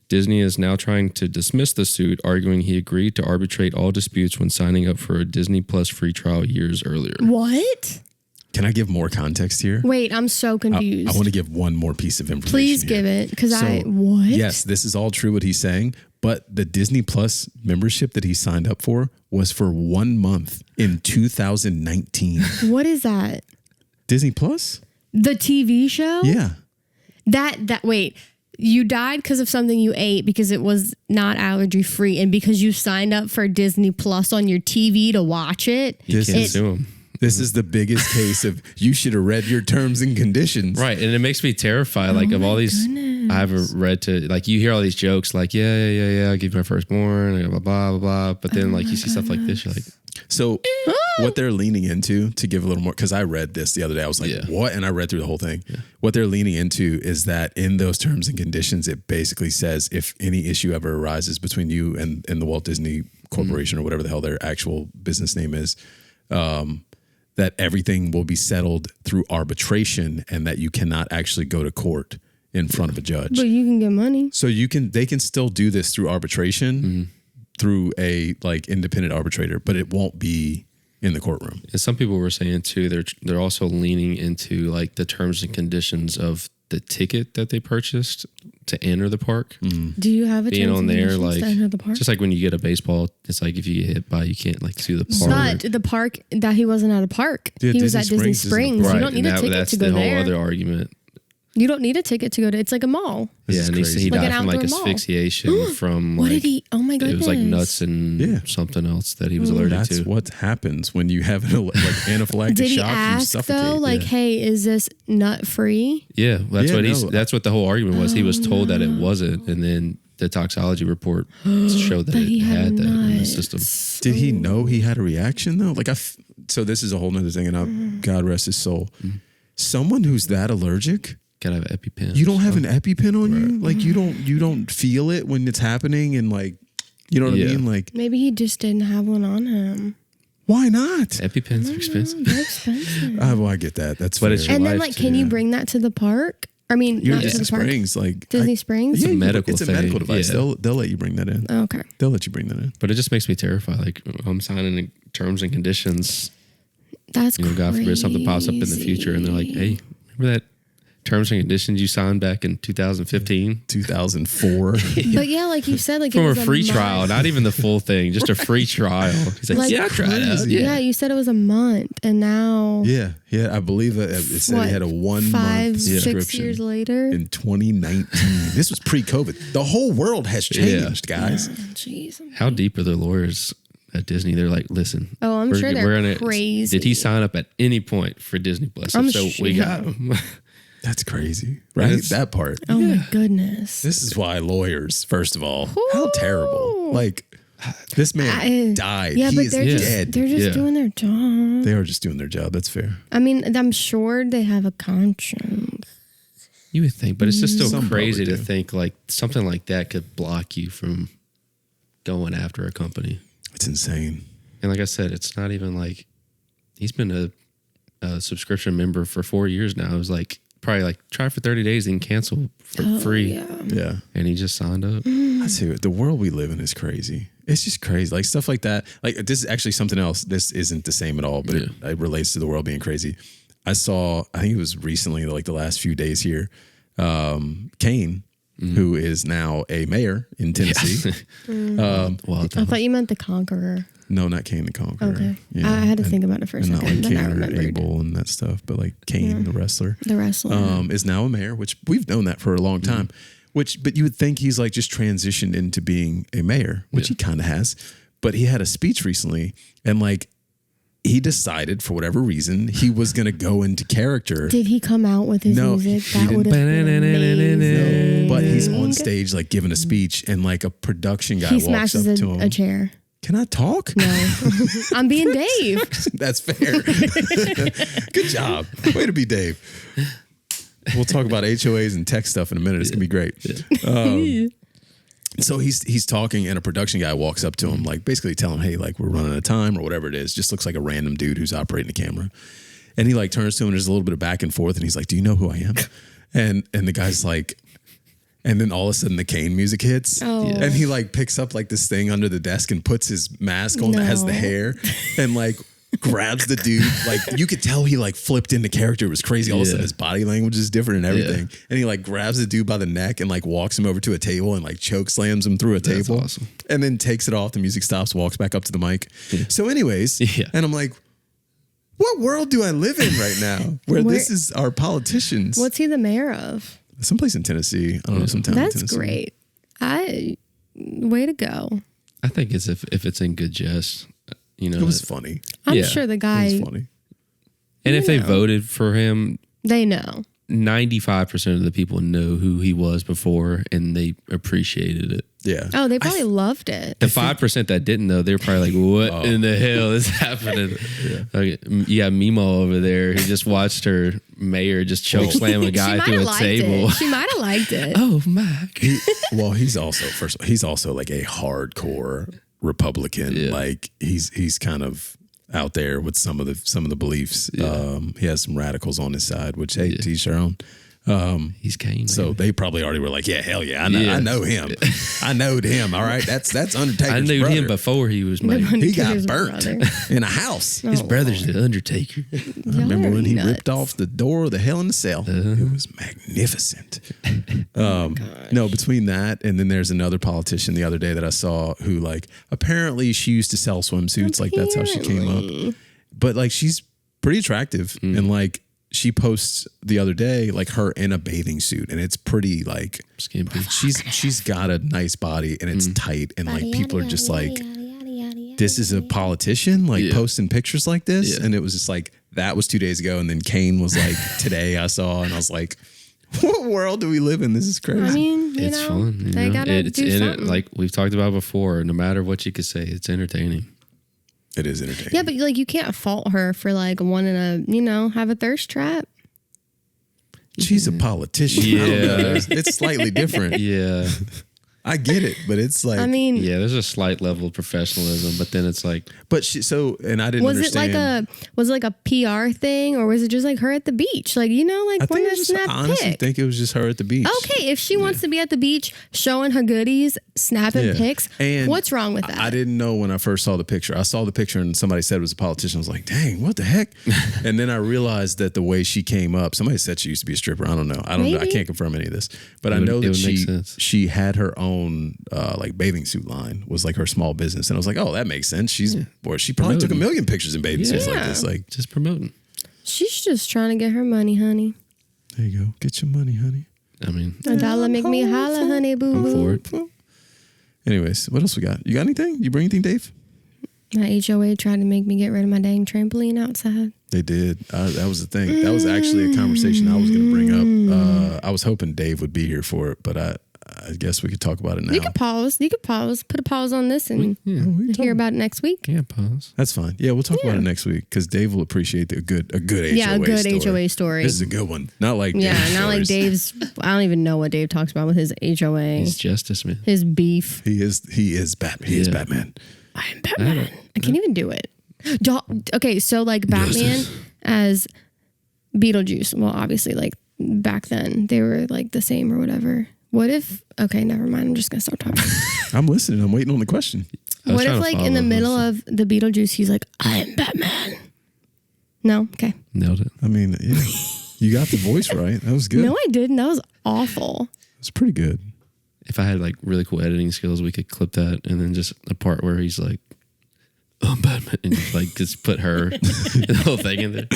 Disney is now trying to dismiss the suit, arguing he agreed to arbitrate all disputes when signing up for a Disney Plus free trial years earlier. What? Can I give more context here? Wait, I'm so confused. I want to give one more piece of information. Please here. give it, because So, what? Yes, this is all true what he's saying, but the Disney Plus membership that he signed up for was for 1 month in 2019. What is that? Disney Plus? The TV show? Yeah. That wait. You died because of something you ate because it was not allergy free, and because you signed up for Disney Plus on your TV to watch it. You This can't is- sue him. This is the biggest case of you should have read your terms and conditions. Right. And it makes me terrified. Like, of all these, I haven't read to, like, you hear all these jokes, like, yeah, I'll give you my firstborn, blah, blah, blah, blah. But then, like, you see stuff like this, you're like, So what they're leaning into, to give a little more, because I read this the other day, I was like, Yeah. what? And I read through the whole thing. What they're leaning into is that in those terms and conditions, it basically says if any issue ever arises between you and the Walt Disney Corporation or whatever the hell their actual business name is, that everything will be settled through arbitration and that you cannot actually go to court in front of a judge. But you can get money. So they can still do this through arbitration through a like independent arbitrator, but it won't be in the courtroom. And some people were saying too, they're also leaning into like the terms and conditions of the ticket that they purchased to enter the park. Do you have a Being terms on and there, conditions like to enter the park? just like when you get a baseball, it's like if you get hit by, you can't like sue the park. But the park that he wasn't at a park. Yeah, he was Disney at Disney Springs isn't a Springs. park. You don't need a ticket that's to go the whole there. other argument. You don't need a ticket to go to. It's like a mall. This is And crazy. he Like died an from like outdoor mall. asphyxiation from What like did he? Oh my goodness! it was like nuts and something else that he was allergic That's to. what happens when you have an like anaphylactic Did he shock. You ask suffocate. though? Like, Yeah. hey, is this nut free? Yeah, that's Yeah, what no. that's what the whole argument was. He was told that it wasn't, and then the toxicology report showed that That he it had had that in the nuts. system. Did he know he had a reaction though? Like so this is a whole nother thing, and God rest his soul. Someone who's that allergic, Gotta have an EpiPen. you don't have an EpiPen on you. Like you don't feel it when it's happening, and like you know what I Yeah. mean. Like Maybe he just didn't have one on him. why not? EpiPens are expensive. They're expensive. Well, I get that. That's But fair. it's your And then, life, like, can you bring that to the park? I mean, You're not to Disney the park. Springs, like Disney Springs? Yeah, a medical It's a thing. medical device. Yeah. They'll let you bring that in. Oh, okay. They'll let you bring that in. But it just makes me terrified. Like I'm signing terms and conditions. That's God forbid something pops up in the future, and they're like, "Hey, remember that terms and conditions you signed back in 2015 2004. But yeah, like you said, like from it a was free month. trial, not even the full thing, just a free trial." He's like, Like, "Yeah, I tried it out." Yeah. Yeah, you said it was a month, and now yeah. I believe it said what, he had a 1 5, month 6 subscription years later. in 2019. This was pre-COVID. The whole world has changed, guys. Jeez. How deep are the lawyers at Disney? They're like, "Listen, Oh, I'm sure they're crazy. Did he sign up at any point for Disney Plus? I'm If so sure. we got him." That's crazy, right? That's- That part. Oh my goodness. This is why lawyers, first of all, how terrible. Like, this man died. Yeah, he but is they're just dead. Yeah. doing their job. They are just doing their job. That's fair. I mean, I'm sure they have a conscience. You would think, but it's just still Some crazy probably to do. think like something like that could block you from going after a company. It's insane. And like I said, it's not even like he's been a subscription member for 4 years now. It was like probably like try for 30 days and cancel for free. Yeah. And he just signed up. I see it. The world we live in is crazy. It's just crazy. Like stuff like that. Like this is actually something else. This isn't the same at all, but it relates to the world being crazy. I think it was recently, like the last few days here, Kane, who is now a mayor in Tennessee. Well, I thought you meant the Conqueror. No, not Kane the Conqueror. Okay. Yeah. I had to think about it for a And not second, like then I Cain or remembered. Abel and that stuff, but like Kane, the wrestler, The wrestler. is now a mayor, which we've known that for a long time. But you would think he's like just transitioned into being a mayor, which he kind of has. But he had a speech recently, and like he decided for whatever reason he was going to go into character. Did he come out with his No, music? he That would have been amazing. But he's on stage like giving a speech, and like a production guy He walks smashes up to him. a chair. Can I talk? No. I'm being Dave. That's fair. Good job. Way to be Dave. We'll talk about HOAs and tech stuff in a minute. It's gonna be great. So he's talking, and a production guy walks up to him, like basically telling him, "Hey, like we're running out of time or whatever it is." Just looks like a random dude who's operating the camera, and he like turns to him. And there's a little bit of back and forth, and he's like, "Do you know who I am?" And the guy's like. And then all of a sudden the Kane music hits. Oh. And he like picks up like this thing under the desk and puts his mask on that has the No. hair and like grabs the dude. Like you could tell he like flipped into character. It was crazy. All of a sudden his body language is different and everything. And he like grabs the dude by the neck and like walks him over to a table and like choke slams him through a table. awesome. And then takes it off. The music stops, walks back up to the mic. So anyways, Yeah. and I'm like, what world do I live in right now where this is our politicians? What's he the mayor of? Someplace in Tennessee. I don't know, some town in That's Tennessee. great. Way to go. I think it's if it's in good jest, you know. It was funny. I'm Yeah, sure the It guy, was funny. and if they voted for him, they know. 95% of the people know who he was before, and they appreciated it. Yeah. Oh, they probably loved it. The 5% that didn't know, they're probably like, "What in the hell is happening?" Like, you got Mimo over there who just watched her mayor just choke slam a guy She might through have a liked table. it. She might have liked it. Oh my! Well, he's also like a hardcore Republican. Yeah. Like he's kind of out there with some of the beliefs. He has some radicals on his side, which hey, to each their own. He's Kane. So they probably already were like, yeah, hell yeah, I know him. I knowed him. All right, that's Undertaker's I knew brother. him before he was made. He got Undertaker's burnt brother. in a house. His brother's the Undertaker. I remember when he ripped off the door of the Hell in a Cell. It was magnificent. No, between that and then there's another politician the other day that I saw who like apparently she used to sell swimsuits. Like that's how she came up. But like she's pretty attractive and like she posts the other day like her in a bathing suit and it's pretty like Skimpy. she's got a nice body and it's tight and like people are just like this is a politician like posting pictures like this and it was just like that was 2 days ago and then Kane was like today I saw and I was like what world do we live in? This is crazy. I mean, It's fun. You they know? gotta It's do in something. it, like we've talked about before. No matter what you could say, it's entertaining. It is entertaining. Yeah, but like you can't fault her for like wanting to, have a thirst trap. She's a politician. I don't know. It's slightly different. Yeah, I get it, but it's like I mean, yeah. There's a slight level of professionalism, but then it's like but she and I didn't was understand. it like a PR thing or was it just like her at the beach? Like, I wanting think to snap honestly pic? think it was just her at the beach. Okay, if she wants to be at the beach showing her goodies, snapping pics, And what's wrong with that? I didn't know when I first saw the picture. I saw the picture and somebody said it was a politician. I was like, dang, what the heck? And then I realized that the way she came up, somebody said she used to be a stripper. I don't know. I Maybe. can't confirm any of this. But I It would- know it that would make sense. she had her own like bathing suit line was like her small business. And I was like, oh, that makes sense. She probably took a million pictures in bathing suits like this. Like, just promoting. She's just trying to get her money, honey. there you go. Get your money, honey. I mean, A dollar make me holla, honey, boo I'm boo. for it. Anyways, what else we got? You got anything? You bring anything, Dave? My HOA tried to make me get rid of my dang trampoline outside. They did. That was the thing. That was actually a conversation I was going to bring up. I was hoping Dave would be here for it, but I guess we could talk about it now. You could pause. Put a pause on this and hear about it next week. Yeah, pause. That's fine. Yeah, we'll talk about it next week because Dave will appreciate a good HOA Yeah, a good story. HOA story. This is a good one. Not like Yeah, Dave's not like stories. Dave's. I don't even know what Dave talks about with his HOA. He's justice, man. His beef. He is Batman. He is Yeah. Batman. I am Batman. I can't even do it. Okay, so like Batman as Beetlejuice. Well, obviously, like back then they were like the same or whatever. What if? Okay, never mind. I'm just gonna stop talking. I'm listening. I'm waiting on the question. What if, trying to like, in the follow middle this. of the Beetlejuice, he's like, "I am Batman." No, okay. Nailed it. I mean, yeah, you got the voice right. That was good. No, I didn't. That was awful. It's pretty good. If I had like really cool editing skills, we could clip that and then just a part where he's like, "I'm Batman," and like just put her the whole thing in there.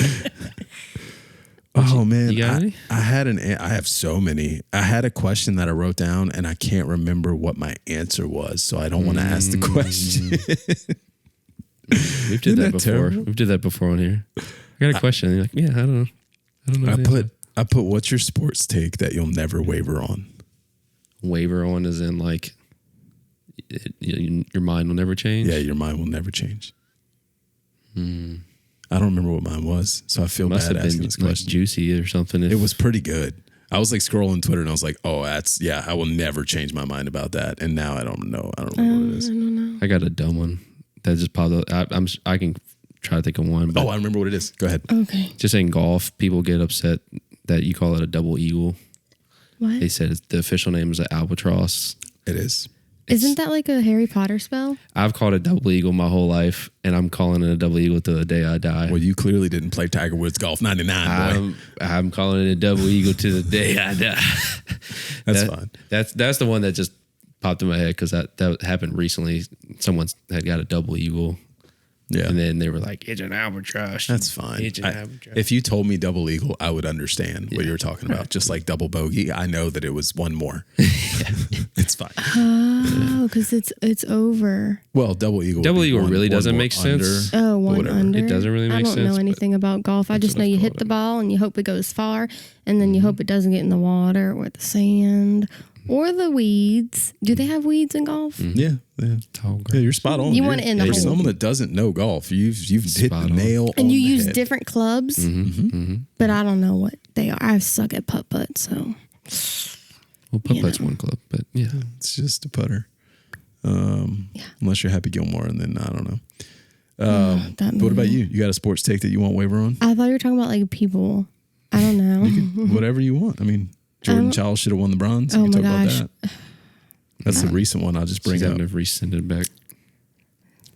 Oh man, you got any? I have so many. I had a question that I wrote down and I can't remember what my answer was, so I don't want to ask the question. We've did that that before. terrible? We've did that before on here. I got a question. And you're like, yeah, I don't know. I put what's your sports take that you'll never waver on? Waver on as in like your mind will never change. Yeah, your mind will never change. I don't remember what mine was, so I feel Must bad have asking been this like question. juicy or something. It was pretty good. I was like scrolling Twitter and I was like, oh, I will never change my mind about that. And now I don't know. I don't remember what it is. I got a dumb one that just popped up. I can try to think of one. But Oh, I remember what it is. Go ahead. Okay. just in golf, people get upset that you call it a double eagle. What? They said the official name is an albatross. It is. Isn't that like a Harry Potter spell? I've called it double eagle my whole life, and I'm calling it a double eagle till the day I die. Well, you clearly didn't play Tiger Woods Golf 99, boy. I'm calling it a double eagle to the day I die. That's fine. That's the one that just popped in my head because that happened recently. Someone had got a double eagle, Yeah. and then they were like, "It's an albatross." That's fine. It's an albatross. If you told me double eagle, I would understand what you were talking about. Just like double bogey, I know that it was one more. It's fine. Oh, because it's over. Well, double eagle. would Double be eagle one- really one doesn't more make sense. under. Oh, one whatever. under. It doesn't really make I don't sense, know but anything about golf. I just know what you I've hit called the it. ball and you hope it goes far, and then you hope it doesn't get in the water or the sand or the weeds. Do they have weeds in golf? Yeah. Yeah. Tall Yeah, grass. you're spot on. You want it in the For hole. someone that doesn't know golf, you've hit Spot the on. nail on And you the use head. different clubs, but I don't know what they are. I suck at putt, so Well, putt-putt's one club, but yeah. It's just a putter. Unless you're Happy Gilmore, and then I don't know. that But what about movie. you? You got a sports take that you won't waver on? I thought you were talking about like people. I don't know. Whatever you want. I mean, Jordan Chiles should have won the bronze. Oh We can my talk gosh. about that. That's the recent one. I'll just bring She's up. having to resend it back.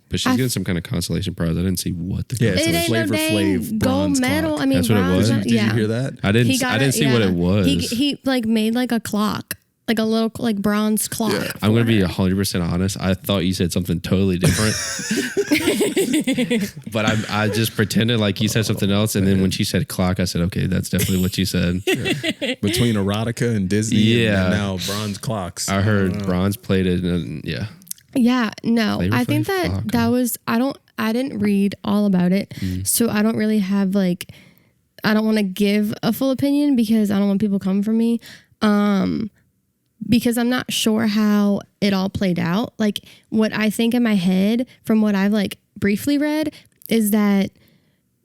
But she's getting some kind of consolation prize. I didn't see what the Yeah, it's It a ain't Flavor no dang Flav gold bronze medal. clock. I mean, That's what it bronze was? medal- Did yeah. you hear that? I didn't see what it was. He like made like a clock, like a little like bronze clock. I'm going to be for her. 100% honest. I thought you said something totally different. But I just pretended like you said something else. And then when she said clock, I said, okay, that's definitely what you said. Between erotica and Disney Yeah. and now bronze clocks. I heard bronze plated. And yeah. Yeah, no, Flavor I think Flav that clock. that was I didn't read all about it, so I don't really have like I don't want to give a full opinion because I don't want people coming for me, because I'm not sure how it all played out. Like what I think in my head from what I've like briefly read is that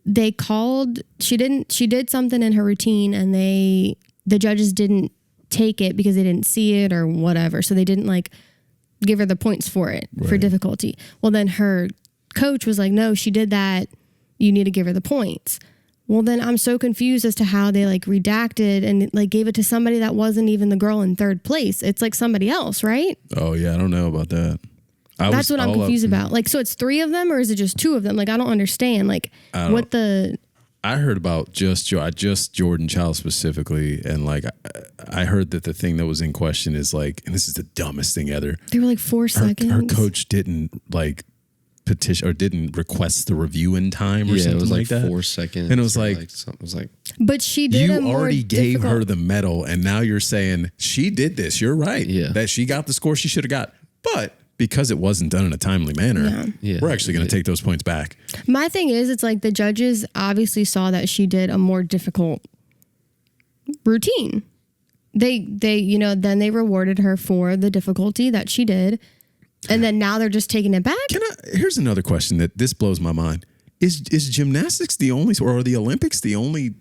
they called she did something in her routine and the judges didn't take it because they didn't see it or whatever, so they didn't like give her the points for it for difficulty. Well, then her coach was like, no, she did that. You need to give her the points. Well, then I'm so confused as to how they like redacted and like gave it to somebody that wasn't even the girl in third place. It's like somebody else, right? Oh, yeah. I don't know about that. That's what I'm confused about. Like, so it's 3 of them or is it just 2 of them? Like, I don't understand. Like, what the... I heard about just Jordan Chiles specifically, and like I heard that the thing that was in question is like, and this is the dumbest thing ever. They were like 4 seconds. Her coach didn't like petition or didn't request the review in time or Yeah, something it was like that. 4 seconds. And it was or like something was like, But she did a you more already gave difficult- her the medal, and now you're saying she did this. You're right. Yeah. That she got the score she should have got, but because it wasn't done in a timely manner, Yeah. we're actually going to take those points back. My thing is, it's like the judges obviously saw that she did a more difficult routine. They then they rewarded her for the difficulty that she did. And then now they're just taking it back. Here's another question that this blows my mind. Is gymnastics the only, or are the Olympics the only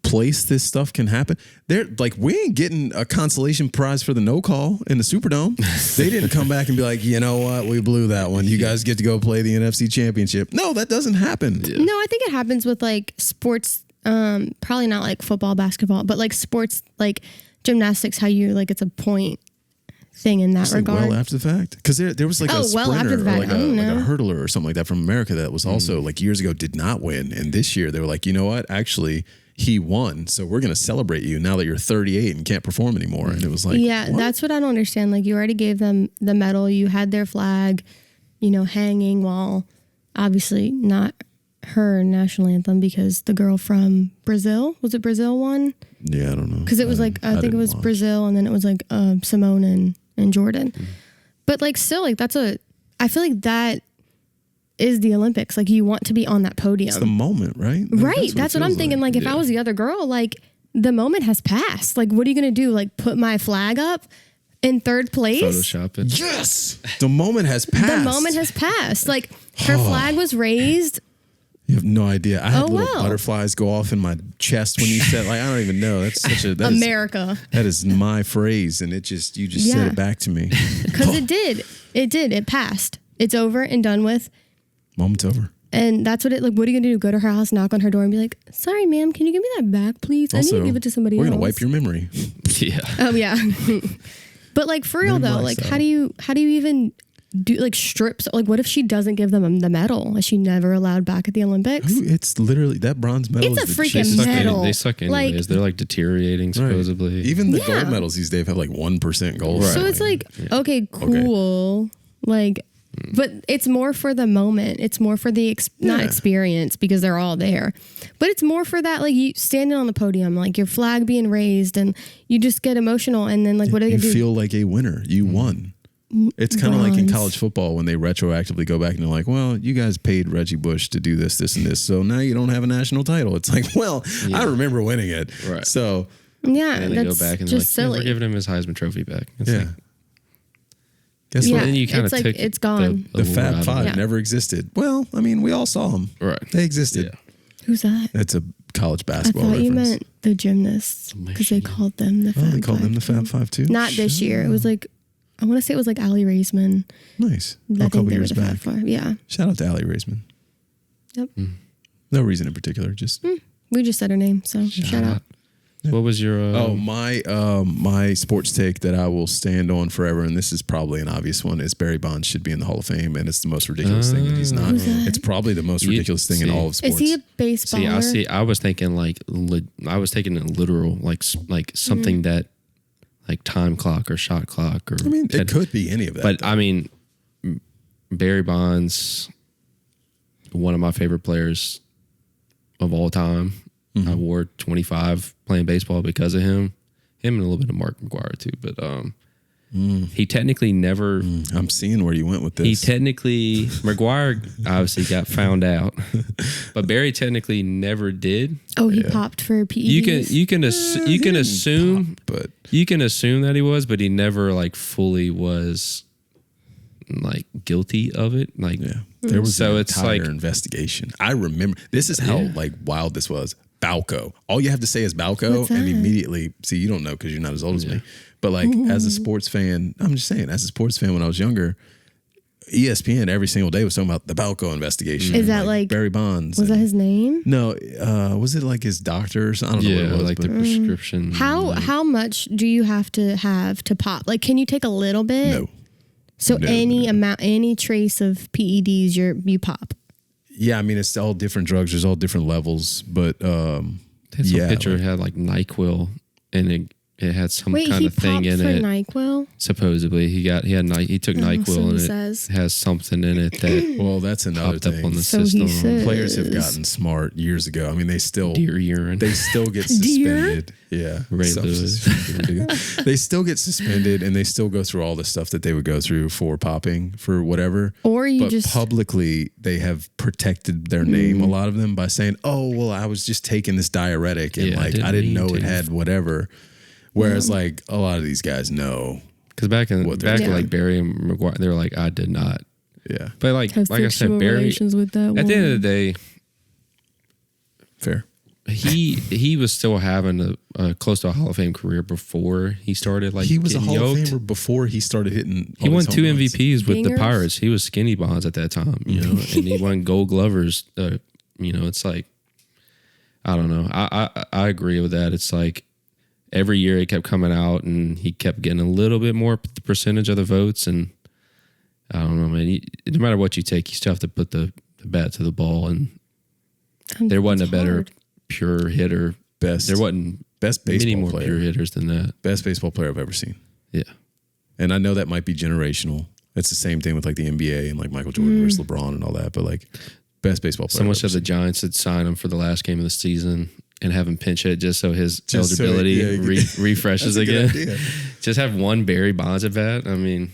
place this stuff can happen? They're like, we ain't getting a consolation prize for the no call in the Superdome. They didn't come back and be like, you know what, we blew that one. You guys get to go play the NFC Championship. No, that doesn't happen. No, I think it happens with like sports, probably not like football, basketball, but like sports, like gymnastics, how you like it's a point thing in that regard. Well after the fact, because there was like a sprinter after the fact. or like I don't like a know. hurdler or something like that from America that was also like years ago did not win, and this year they were like, you know what, actually he won, so we're going to celebrate you now that you're 38 and can't perform anymore. And it was like, Yeah, what? that's what I don't understand. Like you already gave them the medal, you had their flag, hanging while obviously not her national anthem because the girl from Brazil, was it Brazil won? Yeah, I don't know. Because it was like, I think it didn't was watch. Brazil and then it was like Simone and Jordan. But like still like I feel like that is the Olympics. Like you want to be on that podium. It's the moment, right? Right. That's what I'm it feels thinking. Like if I was the other girl, like the moment has passed. Like what are you going to do? Like put my flag up in third place? Photoshop it. Yes, the moment has passed. The moment has passed. Like her flag was raised. You have no idea. I had Oh, little wow. butterflies go off in my chest when you said, like, I don't even know. That's such a America. That is my phrase, and you just Yeah. said it back to me. Because it did. It passed. It's over and done with. Moment's over. And that's what what are you going to do? Go to her house, knock on her door and be like, sorry, ma'am, can you give me that back, please? I need to give it to somebody we're else. gonna wipe your memory. Yeah. Oh, yeah. But like for real though, like how do you even do like strips? Like what if she doesn't give them the medal? Is she never allowed back at the Olympics? It's literally that bronze medal. It's is a the freaking cheapest. medal. They suck Like- anyways. They're like deteriorating Right. supposedly. Even the Yeah. gold medals these days have like 1% gold. So it's like, okay, cool. Like, but it's more for the moment. It's more for the not Yeah. experience because they're all there, but it's more for that, like you standing on the podium, like your flag being raised and you just get emotional. And then like, what are they you going to do? feel like a winner. You won. It's kind of like in Bronze. college football when they retroactively go back and they're like, well, you guys paid Reggie Bush to do this, this, and this. So now you don't have a national title. It's like, well, I remember winning it. Right. So, Yeah. And they go That's back and they're like, just yeah, we're silly. giving him his Heisman Trophy back. It's yeah. like, Guess Yeah. what? then you kind of It's like, took it's gone. The allure out Fab of Five it. Yeah. never existed. Well, I mean, we all saw them. Right. They existed. Yeah. Who's that? That's a college I basketball thought reference. you meant the gymnasts because they called them the Fab Oh, they called them the Five. Fab Five too? Not this year. It was like, I want to say it was like Allie Raisman. Nice. I a think couple they were years the Fab back. Five. Yeah. Shout out to Allie Raisman. Yep. No reason in particular. Just We just said her name, so shout out. What was your? My sports take that I will stand on forever, and this is probably an obvious one, is Barry Bonds should be in the Hall of Fame, and it's the most ridiculous thing that he's not. Who's that? It's probably the most ridiculous thing in all of sports. Is he a baseballer? I was thinking I was taking it literal, like something that, like time clock or shot clock or. I mean, it could be any of that. But I mean, Barry Bonds, one of my favorite players of all time. I wore 25 playing baseball because of him and a little bit of Mark McGwire too. But he technically never. I'm seeing where you went with this. He technically McGwire obviously got found out, but Barry technically never did. Oh, he popped for PEDs. You can assume, but you can assume that he was, but he never like fully was like guilty of it. Like there was so an it's entire like investigation. I remember this is how like wild this was. Balco. All you have to say is Balco, What's and that? immediately see you don't know because you're not as old as me. But like as a sports fan, I'm just saying, as a sports fan when I was younger, ESPN every single day was talking about the Balco investigation. Is that like Barry Bonds? Was that his name? No, was it like his doctor or something? I don't know what it was. like the but prescription. How much do you have to pop? Like, can you take a little bit? no. So No, any amount, any trace of PEDs, you pop. Yeah, I mean it's all different drugs. There's all different levels, but Some yeah, picture like- had like NyQuil and it had some Wait, kind he of thing popped in for it. NyQuil? Supposedly he took NyQuil so and he it says. has something in it that well, that's another popped up thing. on the So he system. said. Players have gotten smart years ago. I mean, they still Deer urine. they still get Deer? suspended. Yeah, Ray Some Lewis. suspended. They still get suspended, and they still go through all the stuff that they would go through for popping for whatever. Or you but just publicly, they have protected their name. A lot of them by saying, "Oh, well, I was just taking this diuretic, and Yeah, I like didn't I didn't mean know it to." had whatever." Whereas, like a lot of these guys know. Because back in What they're back doing. like Barry and McGuire, they were like, I did not. Yeah, But like I said, Barry. with that At the end of the day, fair. he was still having a close to a Hall of Fame career before he started like He was a getting Hall yoked. of Famer before he started hitting. He all won these 2 home runs. MVPs with the Dingers? Pirates. He was skinny Bonds at that time, you know, and he won Gold Glovers. It's like I don't know. I agree with that. It's like every year he kept coming out and he kept getting a little bit more percentage of the votes, and I don't know, man. No matter what you take, you still have to put the bat to the ball, and there wasn't a better pure hitter. Best. There wasn't Best many baseball more player. pure hitters than that. Best baseball player I've ever seen. Yeah. And I know that might be generational. It's the same thing with like the NBA and like Michael Jordan versus LeBron and all that. But like best baseball player. Someone I've ever said the Giants had signed him for the last game of the season and have him pinch hit just so his Just so eligibility he- refreshes That's a good again. idea. Just have one Barry Bonds at bat. I mean,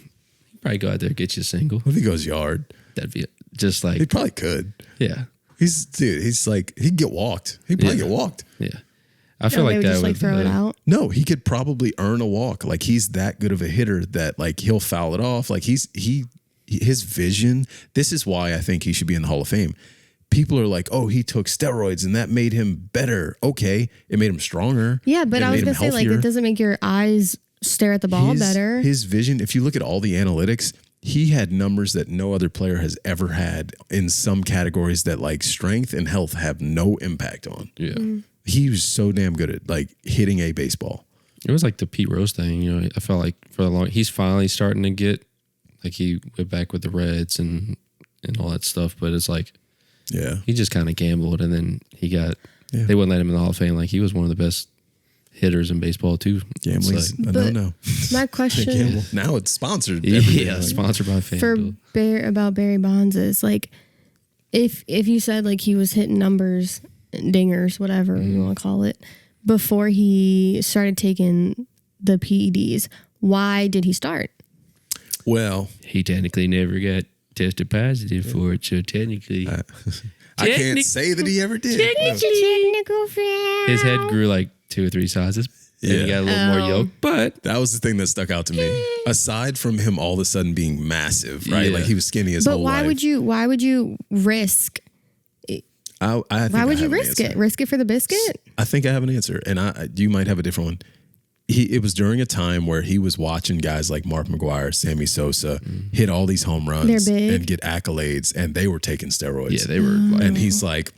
he'd probably go out there and get you a single. What if he goes yard? That'd be just like, He probably could. yeah, He's like, he'd get walked. He'd probably Yeah. get walked. yeah. I feel like maybe that just like would throw it out. No, he could probably earn a walk. Like he's that good of a hitter that like he'll foul it off. Like his vision. This is why I think he should be in the Hall of Fame. People are like, oh, he took steroids and that made him better. Okay, it made him stronger. Yeah, but It I was made gonna him say like healthier. it doesn't make your eyes stare at the ball better. His vision, if you look at all the analytics, he had numbers that no other player has ever had in some categories that like strength and health have no impact on. Yeah. He was so damn good at like hitting a baseball. It was like the Pete Rose thing, you know. I felt like for a long, he's finally starting to get like he went back with the Reds and all that stuff. But it's like Yeah. he just kind of gambled, and then he got Yeah. they wouldn't let him in the Hall of Fame. Like he was one of the best hitters in baseball too. Gambling's It's a But no-no. my Can't question gamble. Now it's sponsored. like, everything. yeah, sponsored by for FanDuel. about Barry Bonds is like if you said like he was hitting numbers, dingers, whatever you want to call it, before he started taking the PEDs, why did he start? Well, He technically never got tested positive for it, so technically I can't say that he ever did. Technical fact. his head grew like 2 or 3 sizes. And he got a little more yolk, but That was the thing that stuck out to me. Aside from him all of a sudden being massive, right? Yeah. Like he was skinny his But whole why life. would you risk? I think Why I would you have an risk answer. it? Risk it for the biscuit? I think I have an answer, and you might have a different one. It was during a time where he was watching guys like Mark McGwire, Sammy Sosa hit all these home runs They're big. and get accolades, and they were taking steroids. yeah, they were like, And he's like,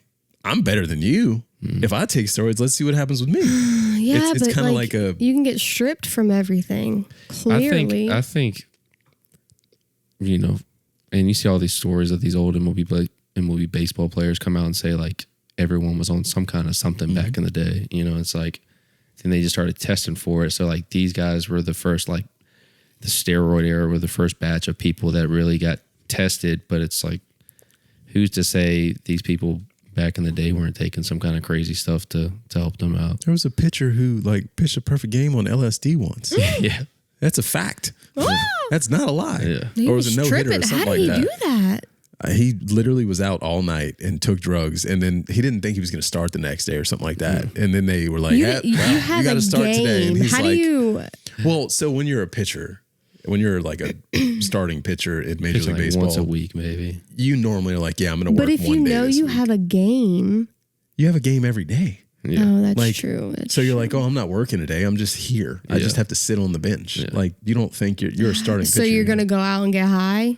I'm better than you. If I take steroids, let's see what happens with me. Yeah, it's but kind of like a. you can get stripped from everything. Clearly, I think, you know, and you see all these stories of these old MLB baseball players come out and say like everyone was on some kind of something back in the day. You know, it's like, then they just started testing for it. So like these guys were the first, like the steroid era were the first batch of people that really got tested. But it's like, who's to say these people back in the day weren't taking some kind of crazy stuff to help them out? There was a pitcher who like pitched a perfect game on LSD once. Yeah. That's a fact. That's not a lie. Yeah. he Or was a no hitter tripping. or something How like did that. he do that? He literally was out all night and took drugs, and then he didn't think he was going to start the next day or something like that. And then they were like, You, "Yeah, you well, have you got a to start game. today." And he's How like, do you? "Well, so when you're a pitcher, when you're like a starting pitcher in Major It's League like Baseball, once a week maybe. you normally are like, yeah, I'm going to work But if one you day know this you week. have a game, You have a game every day. Yeah. oh, that's Like, true. That's So you're true. like, oh, I'm not working today. I'm just here. I just Yeah. have to sit on the bench. Yeah. Like, you don't think you're a starting pitcher. So you're gonna go out and get high?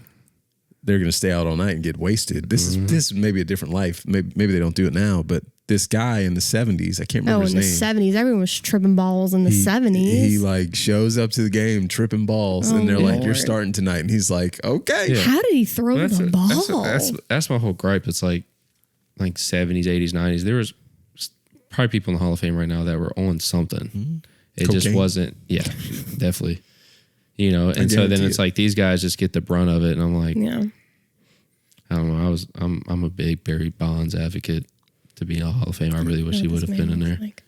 They're going to stay out all night and get wasted. This is maybe a different life. Maybe they don't do it now, but this guy in the 70s, I can't remember Oh, his in name. the 70s, everyone was tripping balls in the 70s. He like shows up to the game tripping balls, and they're like, "You're Lord. starting tonight," and he's like, "Okay." Yeah. How did he throw Well, the ball? That's my whole gripe. It's like 70s, 80s, 90s. There was probably people in the Hall of Fame right now that were on something. It just Cocaine. wasn't. Yeah, definitely. You know, and so then guarantee it's it. like these guys just get the brunt of it, and I'm like, Yeah. I don't know. I'm a big Barry Bonds advocate to be in the Hall of Fame. I really wish he would have been in there. Like,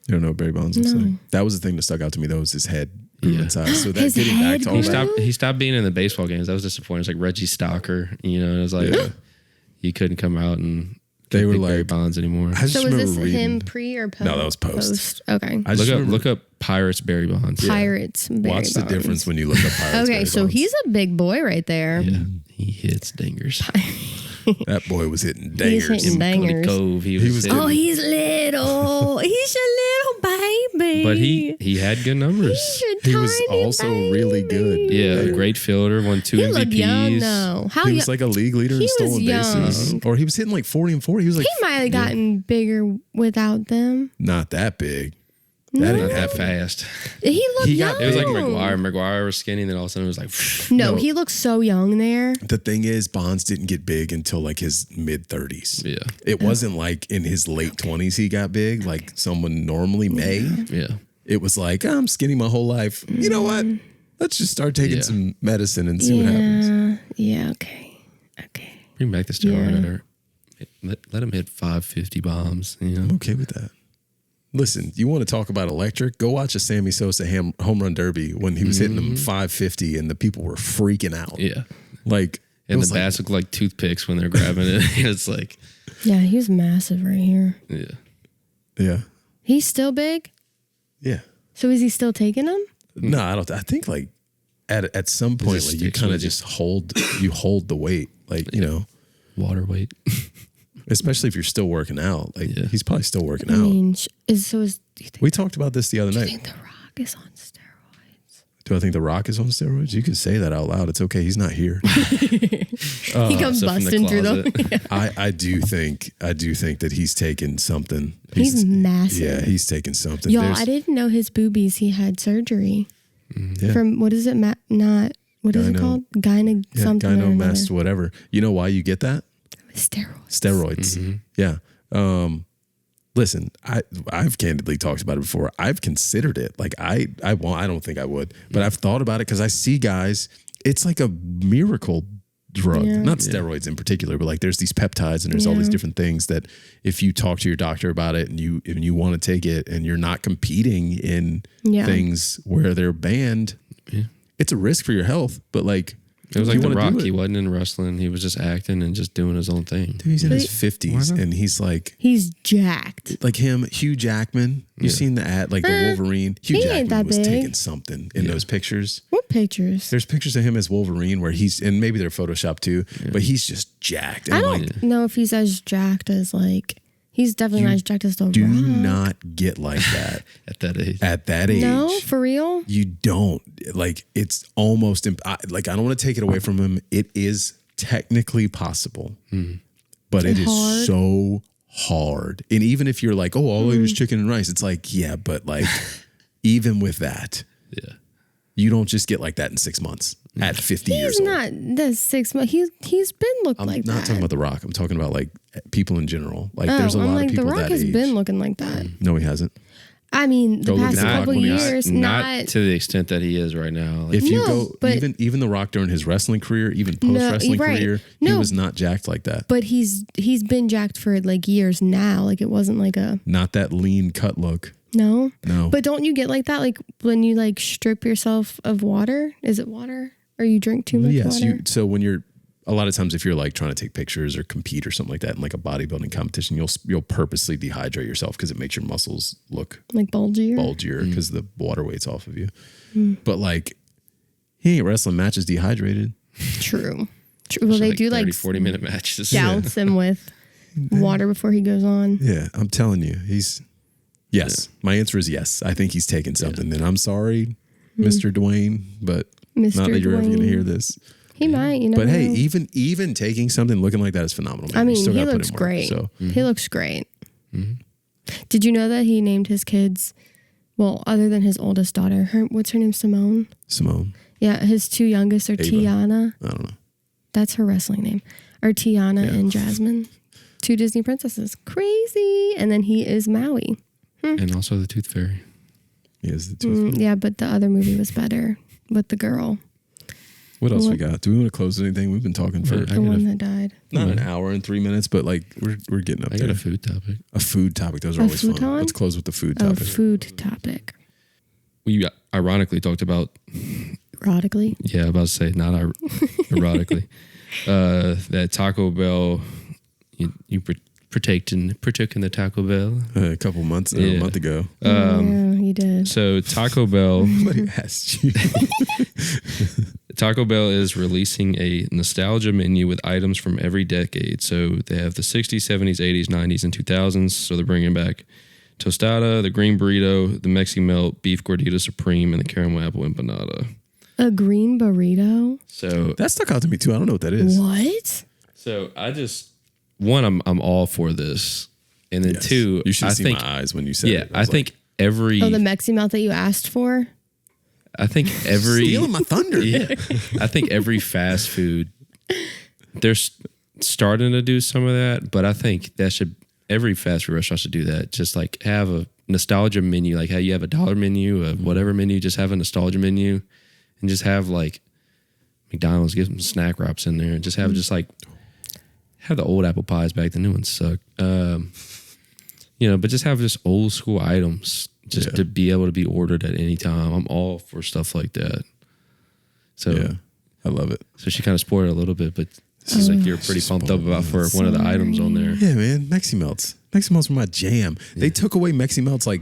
You don't know what Barry Bonds looks like. That was the thing that stuck out to me though, was his head grew inside. So that His getting head back to all He that. he stopped being in the baseball games. That was disappointing. It's like Reggie Stocker. You know, it was like he couldn't come out and They were pick Barry like- Bonds anymore. I just so was remember this reading. him pre or post? No, that was post. Okay. I just remember- Look up Pirates Barry Bonds. Pirates. Barry Watch the Bonds. difference when you look up Pirates. Okay, Barry so Bonds. he's a big boy right there. Yeah, he hits dingers. that boy was hitting He's dangers. hitting Cody bangers. Cove, he was Oh, hitting- he's little. He's a little baby. but he had good numbers. He's a He was tiny also baby. really good. Yeah, a great fielder, won 2 He MVPs. looked young though. How He young? was like a league leader in He was stolen bases, young. or he was hitting like 40 and 40. He was like He might have gotten bigger without them. not that big. That Not ain't that happening. fast. He looked He young. got- It was like McGuire. McGuire was skinny, and then all of a sudden it was like, No, he looked so young there. The thing is, Bonds didn't get big until like his mid 30s. yeah, It wasn't like in his late 20s he got big, like someone normally may. yeah. It was like, I'm skinny my whole life. You know what? Let's just start taking Yeah. some medicine and see what happens. Yeah. Okay. Okay. Bring back the steroid. Or let him hit 550 bombs. You know, I'm okay with that. Listen, you want to talk about electric? Go watch a Sammy Sosa home run derby when he was hitting them 550 and the people were freaking out. yeah. Like, it And was the like, bats look like toothpicks when they're grabbing it. It's like, Yeah, he was massive right here. yeah. yeah. He's still big. Yeah. So is he still taking them? No, I don't. I think like at some point, just like you sticks kind of with you. just hold the weight, like, you know, Water weight. especially if you're still working out. Like Yeah. he's probably still working I out. mean, do you think, We talked about this the other do you night. think The Rock is on steroids? Do I think The Rock is on steroids? You can say that out loud. It's okay. He's not here. He comes So from the busting through them. closet. I do think that he's taken something. He's massive. Yeah, he's taken something. Y'all, There's- I didn't know his boobies. He had surgery yeah. from what is it? Not what is it Gyno. called? Gyne yeah, something. or another. gynomast, whatever. You know why you get that? Steroids. Steroids. Yeah. Listen, I've candidly talked about it before. I've considered it. Like I don't think I would, but I've thought about it because I see guys. It's like a miracle drug, Yeah. not steroids in particular, but like there's these peptides and there's all these Yeah. different things that if you talk to your doctor about it and you want to take it and you're not competing in Yeah. things where they're banned, it's a risk for your health. But like It was if like you The wanna do Rock. it- He wasn't in wrestling. He was just acting and just doing his own thing. Dude, he's in his But- 50s and he's like Jacked. him, Hugh Jackman. You've seen the ad, like the Wolverine. Hugh he Jackman ain't that was big. taking something in those pictures. What pictures? There's pictures of him as Wolverine where he's, and maybe they're Photoshopped too, but he's just jacked. And I I'm don't like, know if he's as jacked as like. He's definitely not as jacked as The do Rock. not get like that At that age. at that age. No, for real. You don't. Like, it's almost, I don't want to take it away from him. It is technically possible, but it is hard. so hard. And even if you're like, oh, all I eat is chicken and rice, it's like, yeah, but like, even with that, Yeah. you don't just get like that in 6 months at 50 years He's old. not the 6 months. He's been looked I'm like not that. talking about The Rock. I'm talking about like people in general. Like Oh, there's a I'm lot like, of people The Rock that has age. been looking like that. No, he hasn't. I mean, the Go look past at The Rock couple when he was- years, not not to the extent that he is right now. Like, If you No, go, but- even The Rock during his wrestling career, even post wrestling right. career, he No. was not jacked like that. but he's been jacked for like years now. Like it wasn't like a Not that lean cut look. no. No. But don't you get like that like when you like strip yourself of water? Is it water? Or you drink too much Yes. water? So when you're a lot of times if you're like trying to take pictures or compete or something like that in like a bodybuilding competition, you'll purposely dehydrate yourself because it makes your muscles look Like bulgier? bulgier because the water weight's off of you. But like he ain't wrestling matches dehydrated. True. Well, they do 30, like 40-minute matches. douse him with water before he goes on. Yeah, I'm telling you, he's yes. My answer is yes. I think he's taking something. And I'm sorry, Mr. Dwayne, but Mr. not that you're ever going to Dwayne. hear this. He might, you know. But hey, even taking something looking like that is phenomenal. Man. I You mean, still he gotta put looks in work, great. So He looks great. Did you know that he named his kids? Well, other than his oldest daughter, what's her name? Simone. Simone, Yeah, his two youngest are Tiana. I don't know. That's her wrestling name. Are Tiana Yeah. and Jasmine, two Disney princesses. Crazy. And then he is Maui. And also the Tooth Fairy. He has the tooth. Yeah, but the other movie was better with the girl, What else we got? Do we want to close anything? We've been talking for I the got one a- that died. not an hour and 3 minutes, but like we're getting up I there. got a food topic. A food topic. Those are A always fun. futon? Let's close with the food Oh, topic. food topic. We ironically talked about, Erotically. yeah, about to say, not erotically, that Taco Bell, you partook in the Taco Bell. A couple months, a Yeah. month ago. Yeah, he did. So Taco Bell, Somebody asked you. Taco Bell is releasing a nostalgia menu with items from every decade. So they have the 60s, 70s, 80s, 90s, and 2000s. So they're bringing back tostada, the green burrito, the Mexi Melt, beef gordita supreme, and the caramel apple empanada. A green burrito? So That stuck out to me too. I don't know what that is. What? So I just I'm all for this, and then Yes. two, You should I see think my eyes when you said yeah, it. I think every Oh, the Mexi Melt that you asked for? I think every stealing my thunder. yeah, I think every fast food they're starting to do some of that, but I think that should every fast food restaurant should do that. Just like have a nostalgia menu, like how you have a dollar menu, a whatever menu, just have a nostalgia menu, and just have like McDonald's get some snack wraps in there, and just have just like have the old apple pies back. The new ones suck. But just have just old school items just to be able to be ordered at any time. I'm all for stuff like that. So, Yeah, I love it. so she kind of spoiled it a little bit, but it's like you're pretty pumped up about for one of the items on there. Yeah, man. Mexi Melts. Mexi Melts were my jam. They took away Mexi Melts. Like,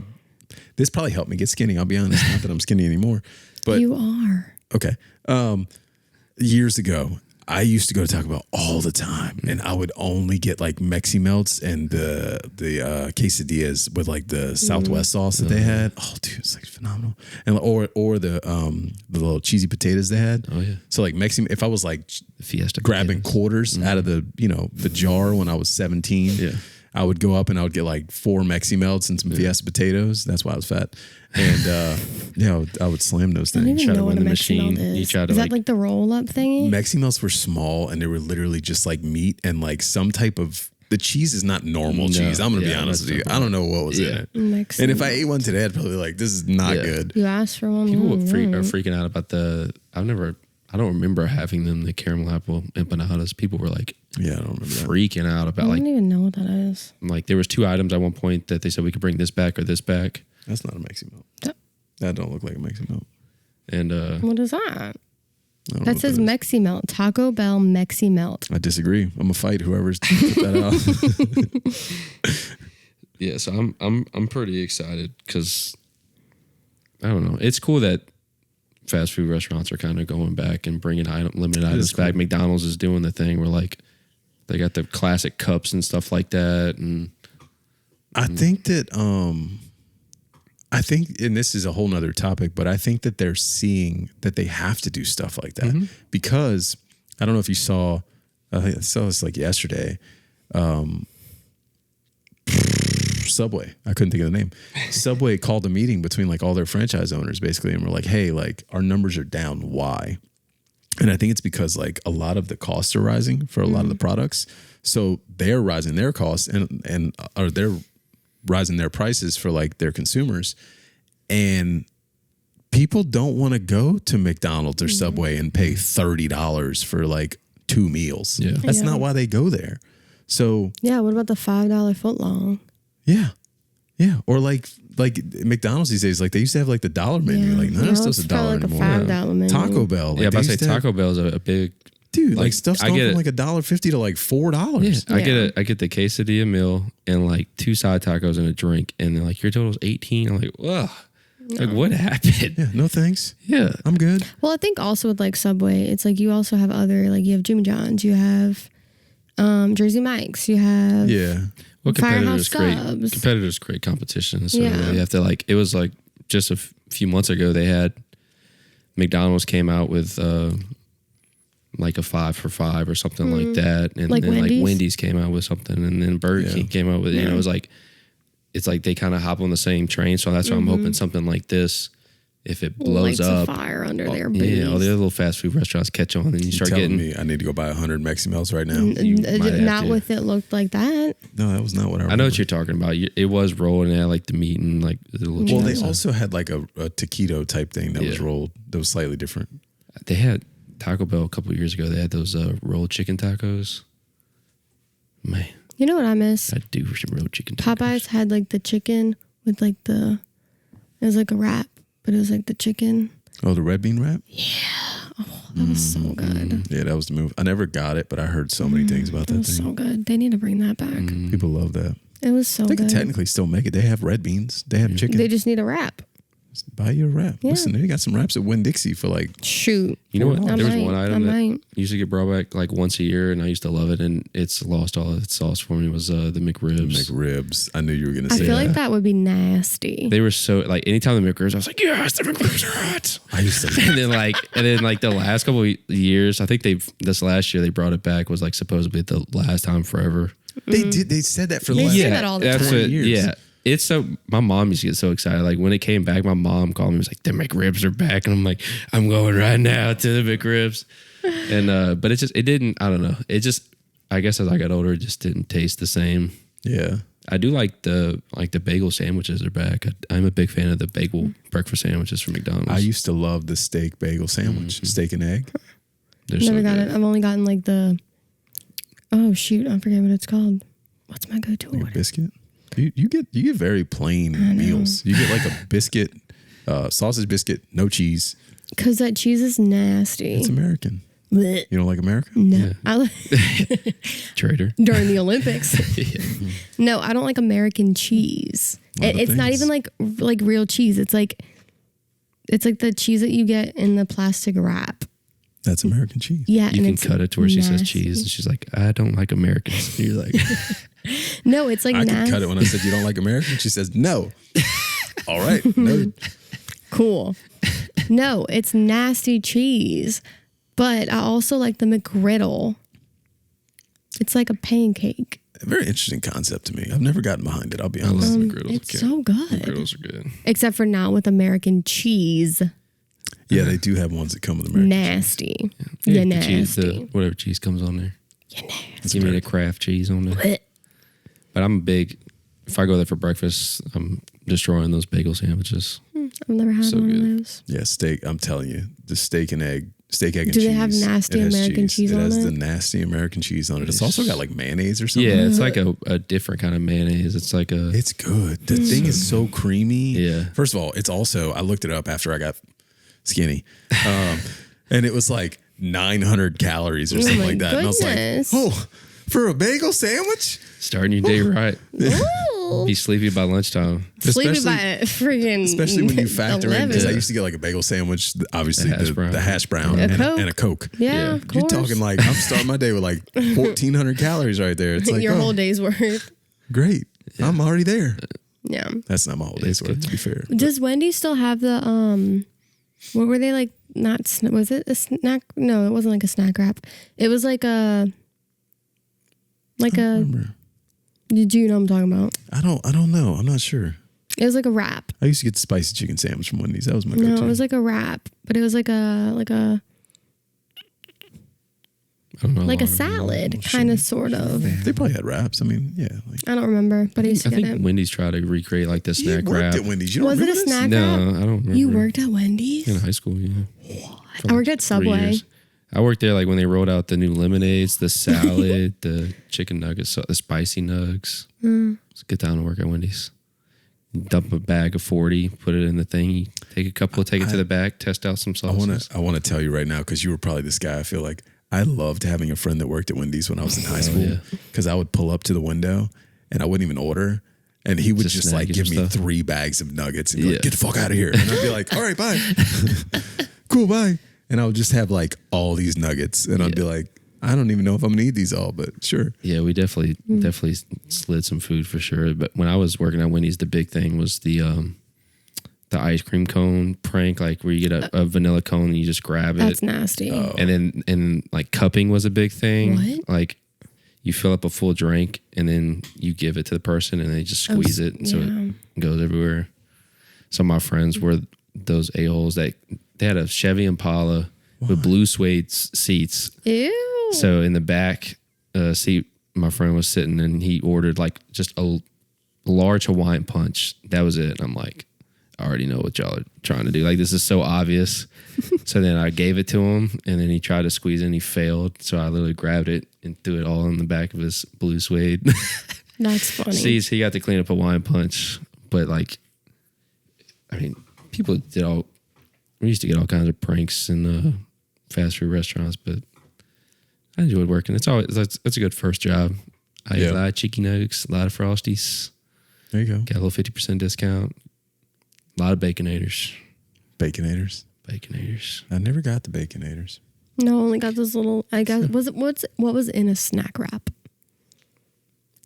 this probably helped me get skinny. I'll be honest. Not that I'm skinny anymore. But You are. okay. Years ago, I used to go to Taco Bell all the time, and I would only get like Mexi Melts and the quesadillas with like the Southwest sauce that they had. Oh, dude, it's like phenomenal. And or the little cheesy potatoes they had. Oh, yeah. So like Mexi, if I was like The Fiesta grabbing potatoes. quarters out of the jar when I was 17. Yeah. I would go up and I would get like 4 Mexi Melts and some Fiesta potatoes. That's why I was fat. And I would slam those I don't things. even try to know what a win the Mexi Melt machine. You is. try to, Is that like- like the roll up thingy? Mexi Melts were small and they were literally just like meat and like some type of the cheese is not normal No. cheese. I'm gonna be Yeah, honest with you. that's I don't know what was in Yeah. it. Mexi And if I Melt. ate one today, I'd probably be like, this is not Yeah. good. You asked for one? People are freaking out about I don't remember having them, the caramel apple empanadas. People were like Yeah, I don't remember that. freaking out I about don't like even know what that is. there was 2 items at one point that they said we could bring this back or this back. That's not a Mexi Melt. That- That don't look like a Mexi Melt. And What is that? I don't know That what says is. Mexi Melt. Taco Bell Mexi Melt. I disagree. I'm gonna fight whoever's put that out. yeah, so I'm pretty excited because I don't know. It's cool that fast food restaurants are kind of going back and bringing limited items back. McDonald's is doing the thing where like they got the classic cups and stuff like that. And I think that and this is a whole nother topic, but I think that they're seeing that they have to do stuff like that because I don't know if you saw, I saw this like yesterday. Subway. I couldn't think of the name. Subway called a meeting between like all their franchise owners basically, and we're like, hey, like our numbers are down. Why? And I think it's because like a lot of the costs are rising for a lot of the products. So they're rising their costs and or they're rising their prices for like their consumers. And people don't want to go to McDonald's or Subway and pay $30 for like 2 meals. Yeah. That's not why they go there. So Yeah, what about the $5 footlong? yeah. Yeah. Or like McDonald's these days, like they used to have like the dollar menu. Like none of it's stuff's $1 probably like anymore. a $5 menu. Taco Bell. Like Yeah, but I they say used to have- Taco Bell is a big Dude, like like, stuff's I gone get from it. like $1.50 to like $4. Yeah, I get the quesadilla meal and like 2 side tacos and a drink, and then like your total's 18. I'm like, ugh. Like what happened? Yeah, no thanks. Yeah. I'm good. Well, I think also with like Subway, it's like you also have other, like you have Jimmy John's, you have Jersey Mike's, you have Yeah. Well, Firehouse competitors create competition. So Yeah. you have to like, it was like just a few months ago, they had McDonald's came out with like a 5 for $5 or something like that. And Like then Wendy's? like Wendy's came out with something, and then Burger King came out with, you know, it was like, it's like they kind of hop on the same train. So that's why I'm hoping something like this, if it blows lights a up, fire under their yeah, booties. all the other little fast food restaurants catch on, and you start Telling getting. me I need to go buy 100 Mexi Melts right now. You might have Not to. with it looked like that. No, that was not what I I know remember. what you're talking about. It was rolling at like the meat and like the little. Well, they chicken. also had like a taquito type thing that was Yeah. rolled that was slightly different. They had Taco Bell a couple of years ago. They had those rolled chicken tacos. Man, You know what I miss? I do some rolled chicken tacos. Popeyes had like the chicken with like it was like a wrap, but it was like the chicken. Oh, the red bean wrap? That was so good. Yeah, that was the move. I never got it, but I heard so many things about It that was thing. so good. They need to bring that back. People love that. It was so They good. can technically still make it. They have red beans. They have chicken. They just need a wrap. Buy you a wrap. Yeah. Listen, they got some wraps at Winn-Dixie for like, You Shoot. know what? I There was might. one I item that might. used to get brought back like once a year, and I used to love it, and it's lost all of its sauce for me. Was the McRibs? McRibs. I knew you were going to I say feel that. like that would be nasty. They were so like anytime the McRibs, I was like, yes, the McRibs are hot. I used to And then like the last couple of years, I think this last year they brought it back, was like supposedly the last time forever. They did. They said that for the They last say that all the that's time. 20 what- years. Yeah. It's so, my mom used to get so excited. Like when it came back, my mom called me and was like, the McRibs are back. And I'm like, I'm going right now to the McRibs. And, but it didn't, I don't know. It just, I guess as I got older, it just didn't taste the same. Yeah. I do like the bagel sandwiches are back. I'm a big fan of the bagel breakfast sandwiches from McDonald's. I used to love the steak bagel sandwich, steak and egg. They're Never so got good. it. I've only gotten like oh shoot, I forget what it's called. What's my go-to Like a order? biscuit. You get very plain meals. You get like a biscuit, sausage biscuit, no cheese. Because that cheese is nasty. It's American. Blech. You don't like America? No, Trader. during the Olympics. No, I don't like American cheese. Lot of It's not things. even like real cheese. It's like the cheese that you get in the plastic wrap. That's American cheese. Yeah, You and can it's cut it to where she says nasty. cheese, and she's like, I don't like Americans. And you're like, No, it's like I nasty. could cut it when I said you don't like American. She says no. All right. No. Cool. No, it's nasty cheese. But I also like the McGriddle. It's like a pancake. A very interesting concept to me. I've never gotten behind it. I'll be I love honest. McGriddles. It's so good. McGriddles are good. Except for not with American cheese. Yeah, they do have ones that come with American. Nasty. Yeah, Yeah, the cheese, nasty. whatever cheese comes on there. Yeah, nasty. Give me the Kraft cheese on there. Blech. But I'm a big, if I go there for breakfast, I'm destroying those bagel sandwiches. I've never had So one good. of those. Yeah, steak. I'm telling you, the steak, egg, and cheese. Do they have nasty It has American cheese on It has it? the nasty American cheese on it. It's also got like mayonnaise or something. Yeah, it's like a different kind of mayonnaise. It's like a, It's good. The thing is so creamy. Yeah. First of all, it's also, I looked it up after I got skinny. And it was like 900 calories or something my like that. And I was like, goodness. oh, for a bagel sandwich? starting your day right. Ooh. Be sleepy by lunchtime. Sleepy Especially- by freaking Especially when you factor in, 11. because I used to get like a bagel sandwich, obviously the hash brown A and, Coke. and a Coke. Yeah, Yeah. of You're course. talking like, I'm starting my day with like 1,400 calories right there. It's like, your oh, whole day's worth. great. I'm already there. Yeah. That's not my whole day's worth, to be fair. Does Wendy still have the what were they like? Not was it a snack? No, it wasn't like a snack wrap. It was like a Remember. Did you know what I'm talking about? I don't know. I'm not sure. It was like a wrap. I used to get the spicy chicken sandwich from Wendy's. That was my No, go-to. it was like a wrap, but it was like a I don't know. like a salad, kind of, sort of. They probably had wraps. I mean, yeah. Like, I don't remember, but I used to I get think it. Wendy's tried to recreate like the you snack worked wrap. at Wendy's. You don't Was it a remember this? snack No, wrap? I don't remember. You worked at Wendy's? in high school, yeah. I worked at 3 Subway. years. I worked there like when they rolled out the new lemonades, the salad, the chicken nuggets, the spicy nugs. Let's get down to work at Wendy's. Dump a bag of 40, put it in the thing. You take a couple, take it to the back, test out some sauces. I want to tell you right now because you were probably this guy. I feel like I loved having a friend that worked at Wendy's when I was in high school because I would pull up to the window and I wouldn't even order. And he would just like give me stuff. 3 bags of nuggets and be like, get the fuck out of here. And I'd be like, all right, bye. Cool, bye. And I would just have like all these nuggets. And I'd be like, I don't even know if I'm going to eat these all, but sure. Yeah, we definitely slid some food for sure. But when I was working at Wendy's, the big thing was the ice cream cone prank, like where you get a vanilla cone and you just grab it. That's nasty. And then like cupping was a big thing. What? Like you fill up a full drink and then you give it to the person and they just squeeze it so it goes everywhere. Some of my friends were those a-holes that they had a Chevy Impala with blue suede seats. Ew. So in the back seat, my friend was sitting and he ordered like just a large Hawaiian punch. That was it. And I'm like, I already know what y'all are trying to do. Like, this is so obvious. So then I gave it to him and then he tried to squeeze it and he failed. So I literally grabbed it and threw it all in the back of his blue suede. That's funny. See, he got to clean up Hawaiian punch. But like, I mean, we used to get all kinds of pranks in fast food restaurants, but I enjoyed working. It's a good first job. I ate a lot of chicken nuggets, a lot of Frosties. There you go. Got a little 50% discount. A lot of Baconators. Baconators. I never got the Baconators. No, only got those little. I guess what was in a snack wrap?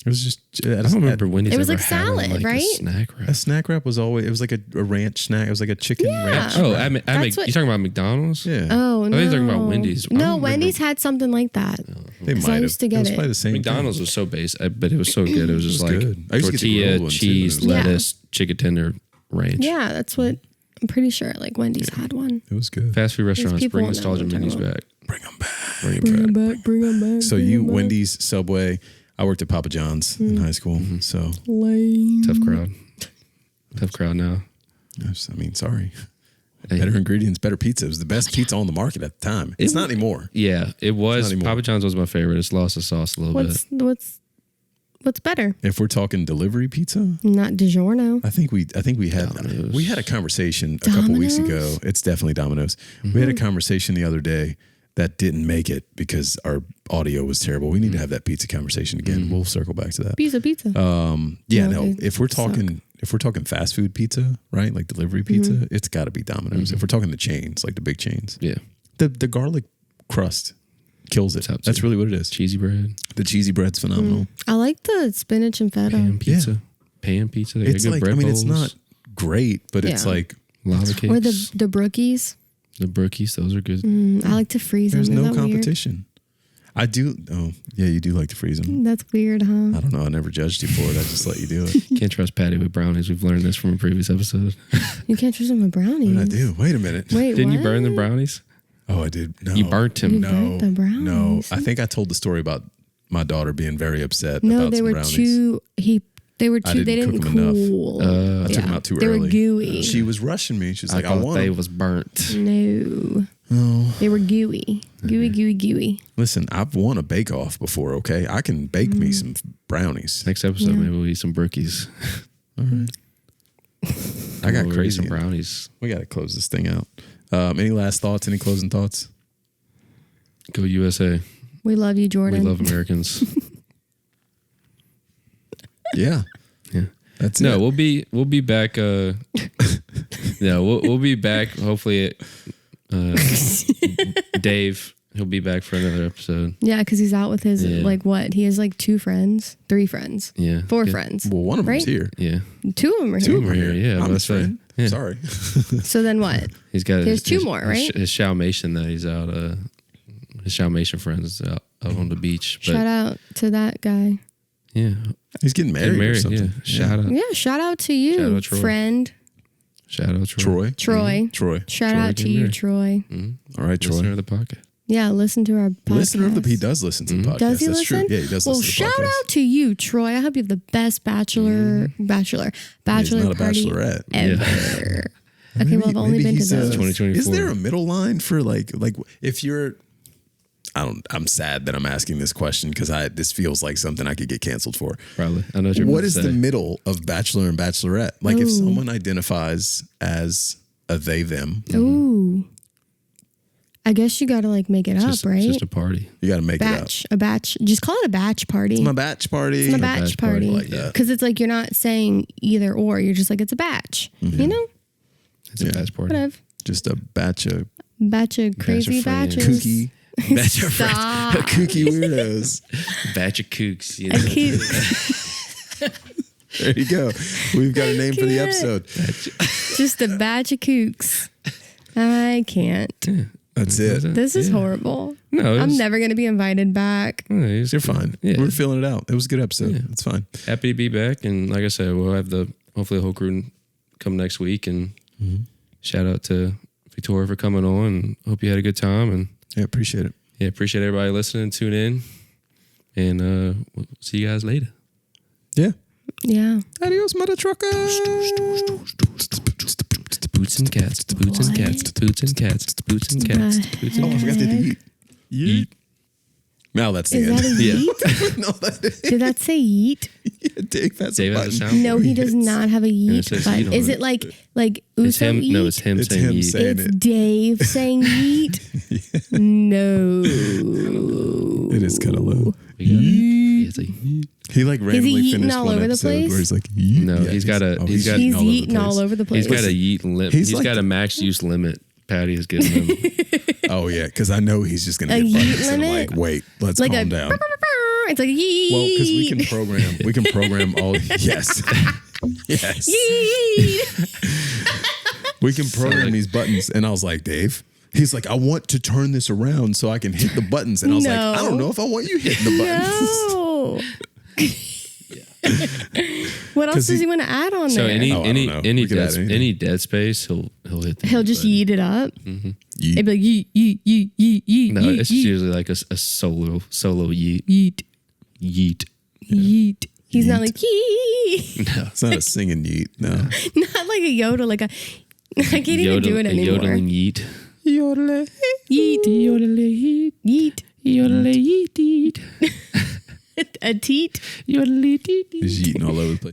It was just. I don't remember Wendy's. It was ever like had, salad, like, right? A snack wrap. A snack wrap was always. It was like a ranch snack. It was like a chicken ranch. Oh, wrap. you talking about McDonald's? Yeah. Oh no! I thought you were talking about Wendy's. I No, don't Wendy's remember. had something like that. They 'Cause might I have. used to get it was it. probably the same. McDonald's was so base, but it was so good. It was just like good. I used to get the tortilla, grilled one, too, cheese, but it was- lettuce, chicken tender ranch. Yeah, that's what I'm pretty sure. Like Wendy's had one. It was good. Fast food restaurants people bring won't know nostalgia what I'm menus talking back. Bring them back. Bring it Bring back. them back. Bring them back. So bring you 'em back. Wendy's, Subway. I worked at Papa John's in high school. So Lame. Tough crowd. Tough crowd now. I mean, sorry. Hey. Better ingredients, better pizza. It was the best pizza on the market at the time. It's not anymore. Yeah, it was. Not anymore. Papa John's was my favorite. It's lost the sauce a little bit. What's better? If we're talking delivery pizza, Not DiGiorno. I think we had Domino's. a conversation a couple weeks Domino's? ago. It's definitely Domino's. We had a conversation the other day that didn't make it because our audio was terrible. We need to have that pizza conversation again. We'll circle back to that. Pizza. Yeah, No, no. they If we're talking fast food pizza, right? Like delivery pizza, it's got to be Domino's. If we're talking the chains, like the big chains, Yeah. the garlic crust kills it. Top That's tier. really what it is. Cheesy bread. The cheesy bread's phenomenal. I like the spinach and feta. Pan pizza. Pan pizza. They got It's good like, bread I mean, bowls. it's not great, but it's Yeah. like lava cakes. Or the brookies. The brookies. Those are good. I like to freeze there's them. Is no that weird? competition. I do. Oh, yeah, you do like to freeze them. That's weird, huh? I don't know. I never judged you for it. I just let you do it. Can't trust Patty with brownies. We've learned this from a previous episode. You can't trust them with brownies. What did I do? Wait a minute. Wait, Didn't what? you burn the brownies? Oh, I did. No, You burnt him. You No, burnt the brownies. no. I think I told the story about my daughter being very upset No, about they some were brownies. too. They were I too. They didn't didn't cook 'em enough. cool. I took them out too they early. were gooey. She was rushing me. She's I like, I thought want they 'em. was burnt. No. They were gooey. Gooey. Listen, I've won a bake off before, okay? I can bake me some brownies. Next episode, maybe we'll eat some brookies. All right. I got We'll eat crazy. some brownies. We got to close this thing out. Any last thoughts? Any closing thoughts? Go USA. We love you, Jordan. We love Americans. Yeah. Yeah. That's No, it. we'll be back. No, we'll be back. Hopefully, Dave, he'll be back for another episode. Yeah, because he's out with his Yeah. like what? He has like 2 friends, 3 friends, Yeah, 4 yeah. friends. Well, one of them's Right? here. Yeah, 2 of them are here. Two of them are here, here. yeah, I'm that's his friend. right. Yeah. Sorry. So then what? he's got. There's his, 2 his- more, his- right? His Shalmation that he's out. His Shalmation friends is out on the beach. But Shout out to that guy. Yeah. He's getting married, or something. yeah. Shout out. Yeah, shout out to you, Shout out, Troy. friend. Shout out Troy. Troy. Troy. Shout Troy out to getting you, married. Troy. All right, Troy. Listener of the podcast. Yeah, listen to our podcast. Listener of the He does listen to the podcast. Does he That's listen? true. Yeah, he does well, listen to the shout podcast. out to you, Troy. I hope you have the best bachelor He's not a party bachelorette. ever. Okay, well, I've only been to he's those. 2024. Is there a middle line for like if you're? I'm sad that I'm asking this question because this feels like something I could get canceled for. Probably. I know what you're What about is to the say. middle of bachelor and bachelorette? Like if someone identifies as a they them, Ooh. I guess you got to like make it up, It's right? just a party. you got to make A batch. Just call it a batch party. it up. My batch party. It's my batch party. like that. Because it's like you're not saying either or. You're just like, it's a batch. You know? It's a batch party. Whatever. Just a batch of Batch of crazy friends. batches. kooky, Batch of friends. Stop. kooky weirdos. Batch of kooks. You A know? kook. There you go. We've got a name for the can't. episode. Just a batch of kooks. I can't. That's it. This is horrible. No, I'm never going to be invited back. You're fine. Yeah. We're feeling it out. It was a good episode. It's fine. Happy to be back, and like I said, we'll have hopefully the whole crew come next week. And shout out to Victoria for coming on. And hope you had a good time. And Yeah, appreciate it. yeah, appreciate everybody listening. Tune in, and we'll see you guys later. Yeah. Yeah. Adios, mother trucker. Boots and cats. Boots and cats. Boots and cats. Boots and cats. Boots and Oh, I forgot to Heck. yeet. Now that's the Is end. that a Yeah. yeet? No, that Did that say yeet? Dave has Dave a has a button. sound. No, he does not have a it yeet says button. yeet on Is it. it like It's Uso him. yeet? No, it's him It's saying him yeet. saying It's it. Dave saying yeet. No. It is kind of low. Yeah, it's like, He like randomly yeeting finished all one over the episode place? where he's like, yeet. No, Yeah, he's got a- he's got- He's all over the eating all place. over the place. he's got a yeet limit. He's He's like- got a max use limit. Patty has given him. Oh yeah, because I know he's just gonna A get yeet buttons, and I'm limit? like, wait, let's like calm a down. It's like yeet. Well, because we can program all. Yes, yes, Yeet. we can program these buttons. And I was like, Dave. He's like, I want to turn this around so I can hit the buttons. And I was like, No. I don't know if I want you hitting the buttons. No. What else 'Cause does he- he want to add on So there? any Oh, I don't know. We could add anything. any dead space, he'll hit. The He'll just button. yeet it up. Yeet. It'd be like yeet, yeet, yeet, yeet, yeet, No, yeet, it's yeet, usually like a solo yeet. yeet, Yeet. yeet. He's not like yeet. No. It's not a singing yeet. No. Not like a yodel, like a. I can't even do it A anymore. yodeling yeet. Yodel. Yeet, Yodel yeet. yeet, Yodel yeet. a teat. Yodel yeet. He's yeeting all over the place.